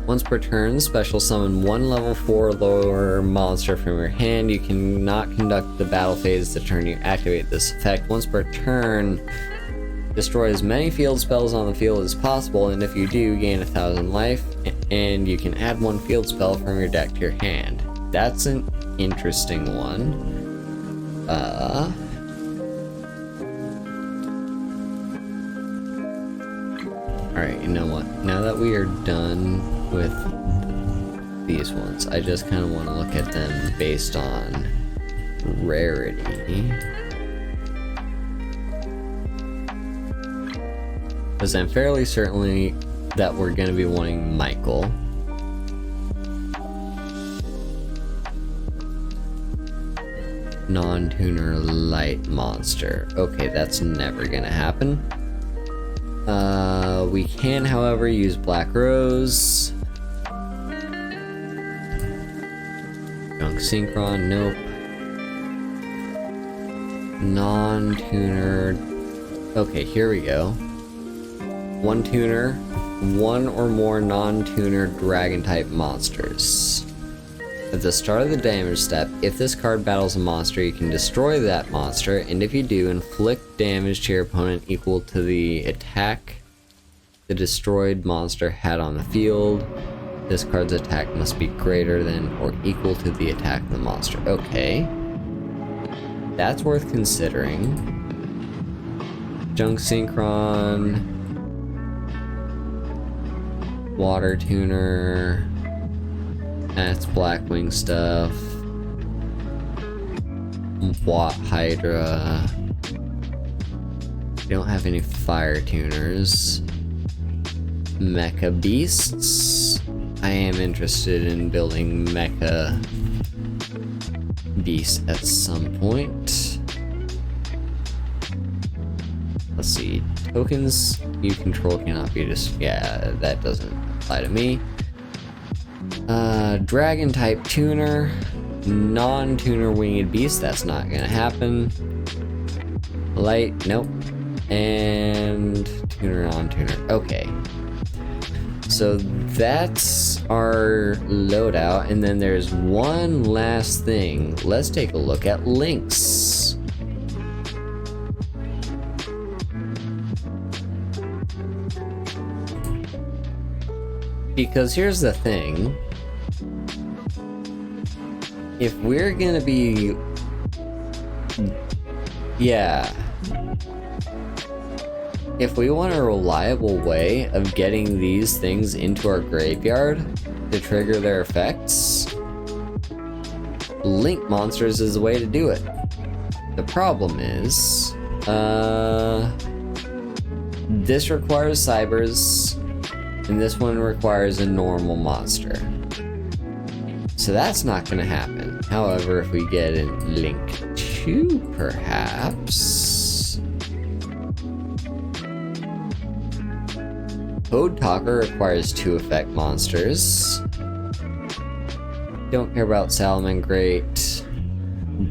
[SPEAKER 1] Once per turn, special summon one level 4 lower monster from your hand. You cannot conduct the battle phase the turn you activate this effect. Once per turn, destroy as many field spells on the field as possible, and if you do, gain 1,000 life, and you can add one field spell from your deck to your hand. That's an interesting one. Alright, you know what? Now that we are done with these ones, I just kind of want to look at them based on rarity. Because I'm fairly certain that we're going to be wanting Michael. Non-tuner light monster. Okay, that's never going to happen. We can, however, use Black Rose. Junk Synchron, nope. Non-tuner. Okay, here we go. One tuner, one or more non-tuner dragon type monsters. At the start of the damage step, if this card battles a monster, you can destroy that monster, and if you do, inflict damage to your opponent equal to the attack the destroyed monster had on the field. This card's attack must be greater than or equal to the attack of the monster. Okay. That's worth considering. Junk Synchron. Water Tuner. That's Blackwing stuff. Watt Hydra. We don't have any Fire Tuners. Mecha Beasts. I am interested in building Mecha beast at some point. Let's see. Tokens you control cannot be yeah, that doesn't apply to me. Dragon type tuner. Non-tuner winged beast, that's not gonna happen. Light, nope. And tuner, non-tuner. Okay. So that's our loadout, and then there's one last thing. Let's take a look at links. Because here's the thing. If we're gonna be... Yeah. If we want a reliable way of getting these things into our graveyard to trigger their effects, link monsters is the way to do it. The problem is, this requires cybers, and this one requires a normal monster. So that's not gonna happen. However, if we get a link 2, perhaps... Code Talker requires 2 effect monsters. Don't care about Salamangreat.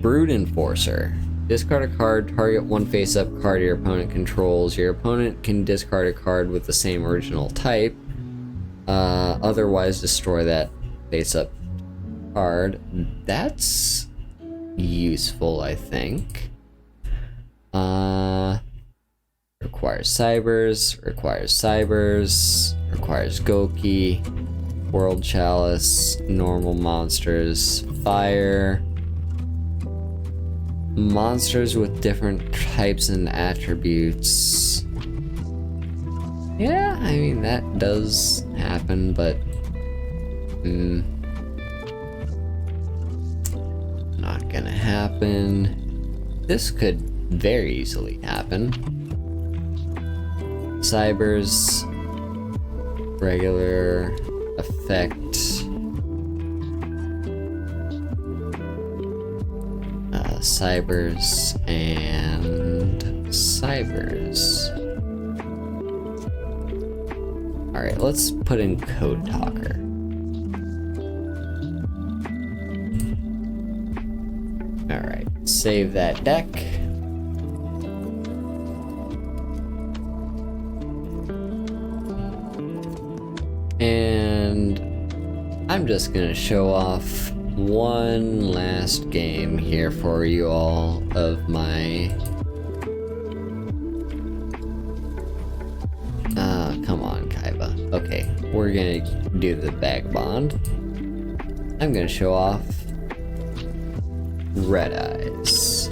[SPEAKER 1] Brood Enforcer. Discard a card, target one face-up card your opponent controls. Your opponent can discard a card with the same original type. Otherwise destroy that face-up card. That's useful, I think. Requires cybers, requires Goki, World Chalice, normal monsters, fire, monsters with different types and attributes. Yeah, I mean, that does happen, but not gonna happen. This could very easily happen. Cybers, regular effect, cybers, and cybers. Alright, let's put in Code Talker. Alright, save that deck. And I'm just gonna show off one last game here for you all of my... come on, Kaiba. Okay, we're gonna do the Vagabond. I'm gonna show off Red Eyes.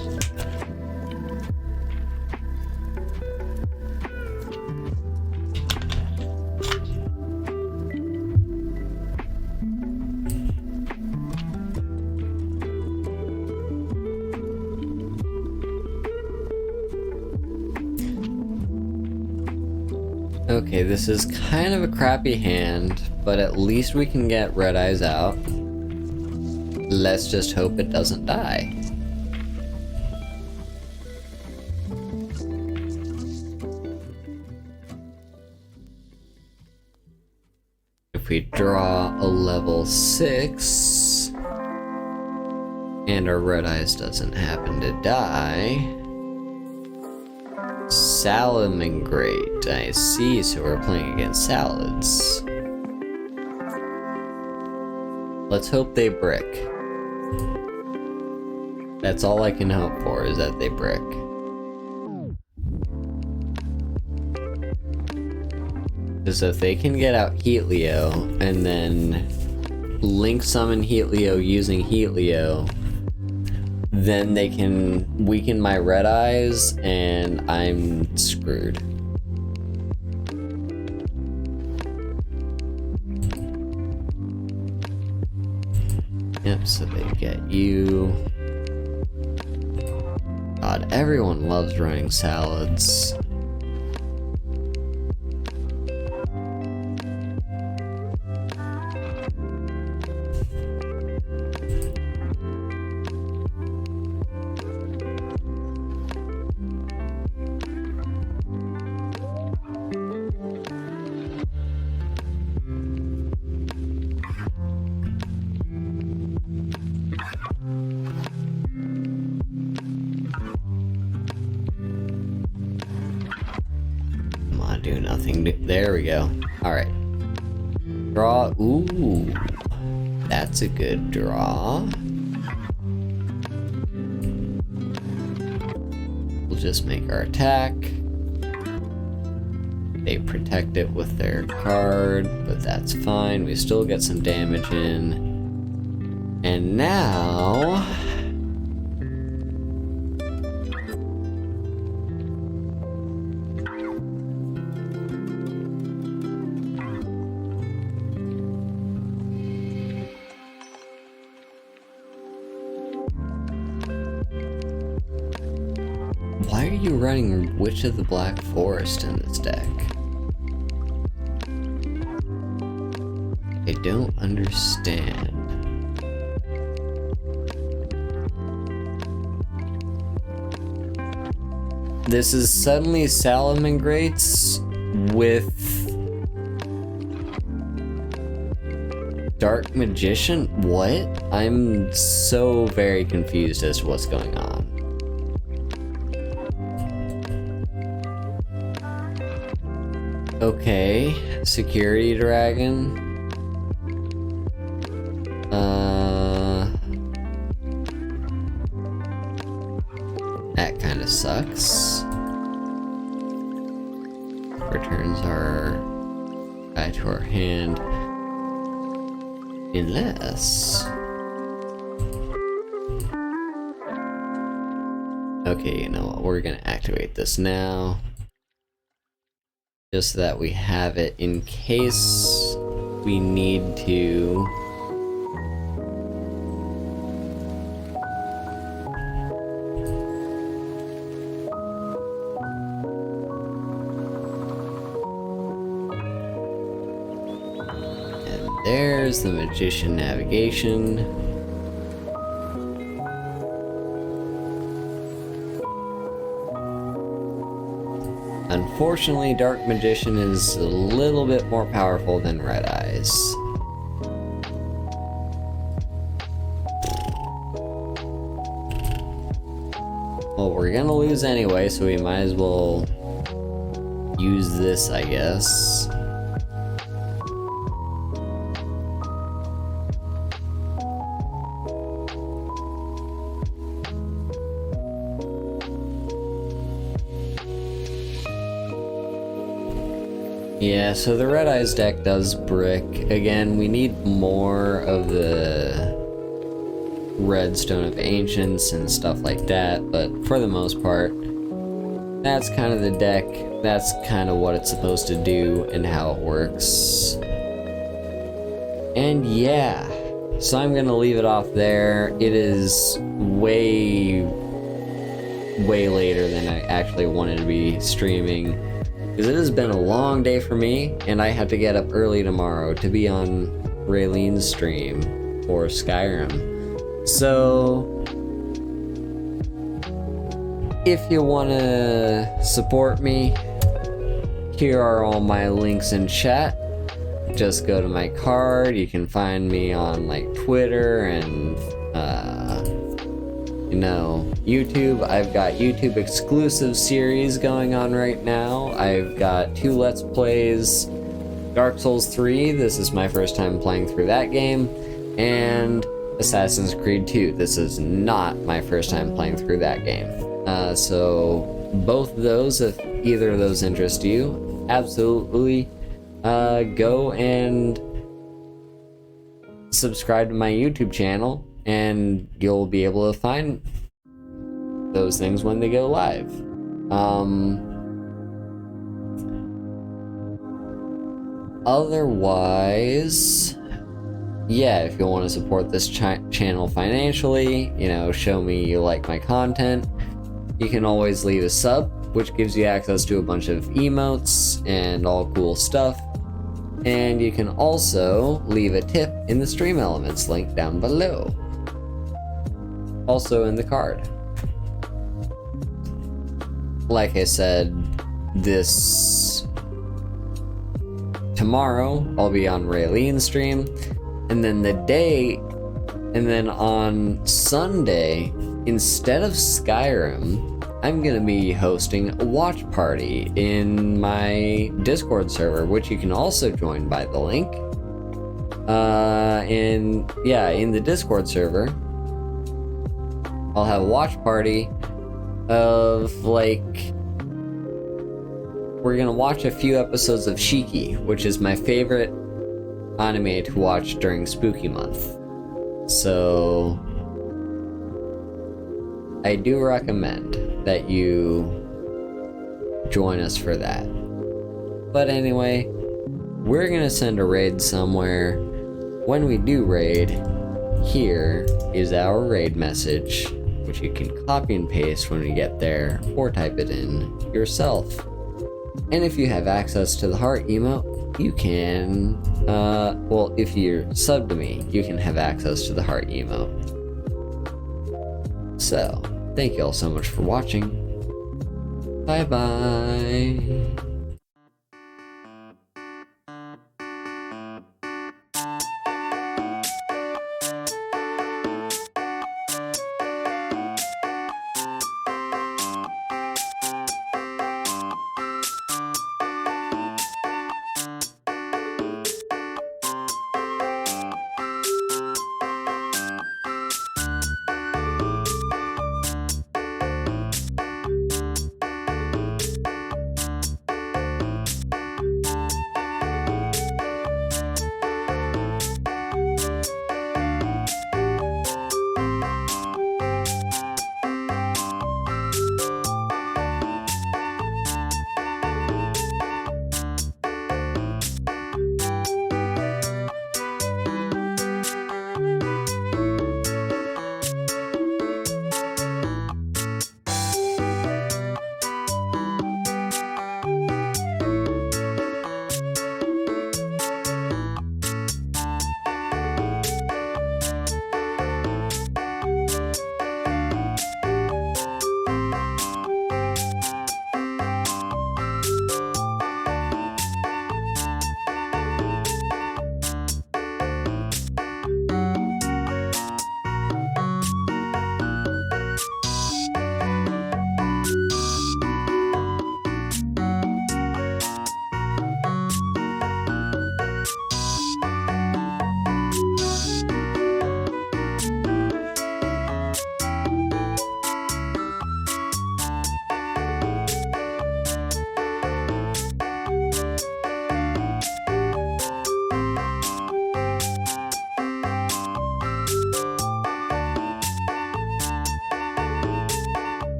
[SPEAKER 1] Okay, this is kind of a crappy hand, but at least we can get Red Eyes out. Let's just hope it doesn't die. If we draw a level 6, and our Red Eyes doesn't happen to die... Salamangreat, I see, so we're playing against salads. Let's hope they brick. That's all I can hope for, is that they brick. Because if they can get out Heatleo, and then link summon Heatleo using Heatleo, then they can weaken my Red Eyes, and I'm screwed. Yep, so they get you. God, everyone loves running salads. can do. There we go. Alright. Draw. Ooh. That's a good draw. We'll just make our attack. They protect it with their card, but that's fine. We still get some damage in. And now... why are you running Witch of the Black Forest in this deck? I don't understand. This is suddenly Salamangreats with Dark Magician? What? I'm so very confused as to what's going on. Okay, Security Dragon. That kind of sucks. Returns our guy to our hand. Unless... okay, you know what? We're gonna activate this now. Just so that we have it in case we need to. And there's the Magician Navigation. Unfortunately, Dark Magician is a little bit more powerful than Red Eyes. Well, we're gonna lose anyway, so we might as well use this, I guess. Yeah, so the Red Eyes deck does brick. Again, we need more of the Redstone of Ancients and stuff like that, but for the most part, that's kind of the deck. That's kind of what it's supposed to do and how it works. And yeah, so I'm gonna leave it off there. It is way later than I actually wanted to be streaming. Because it has been a long day for me, and I have to get up early tomorrow to be on Raylene's stream for Skyrim. So, if you want to support me, here are all my links in chat. Just go to my card. You can find me on like Twitter and YouTube. I've got YouTube exclusive series going on right now. I've got 2 Let's Plays. Dark Souls 3, this is my first time playing through that game. And Assassin's Creed 2, this is not my first time playing through that game. So both of those, if either of those interest you, absolutely go and subscribe to my YouTube channel, and you'll be able to find those things when they go live. Otherwise, yeah, if you want to support this channel financially, show me you like my content, you can always leave a sub, which gives you access to a bunch of emotes and all cool stuff. And you can also leave a tip in the stream elements link down below. Also in the card. Like I said, tomorrow I'll be on Raylene's stream, and then on Sunday, instead of Skyrim, I'm gonna be hosting a watch party in my Discord server, which you can also join by the link. And yeah, in the Discord server, I'll have a watch party of like, we're gonna watch a few episodes of Shiki, which is my favorite anime to watch during Spooky Month. So I do recommend that you join us for that. But anyway, we're gonna send a raid somewhere. When we do raid, here is our raid message, which you can copy and paste when we get there, or type it in yourself. And if you have access to the heart emote, you can, well, if you're subbed to me, you can have access to the heart emote. So, thank you all so much for watching. Bye bye.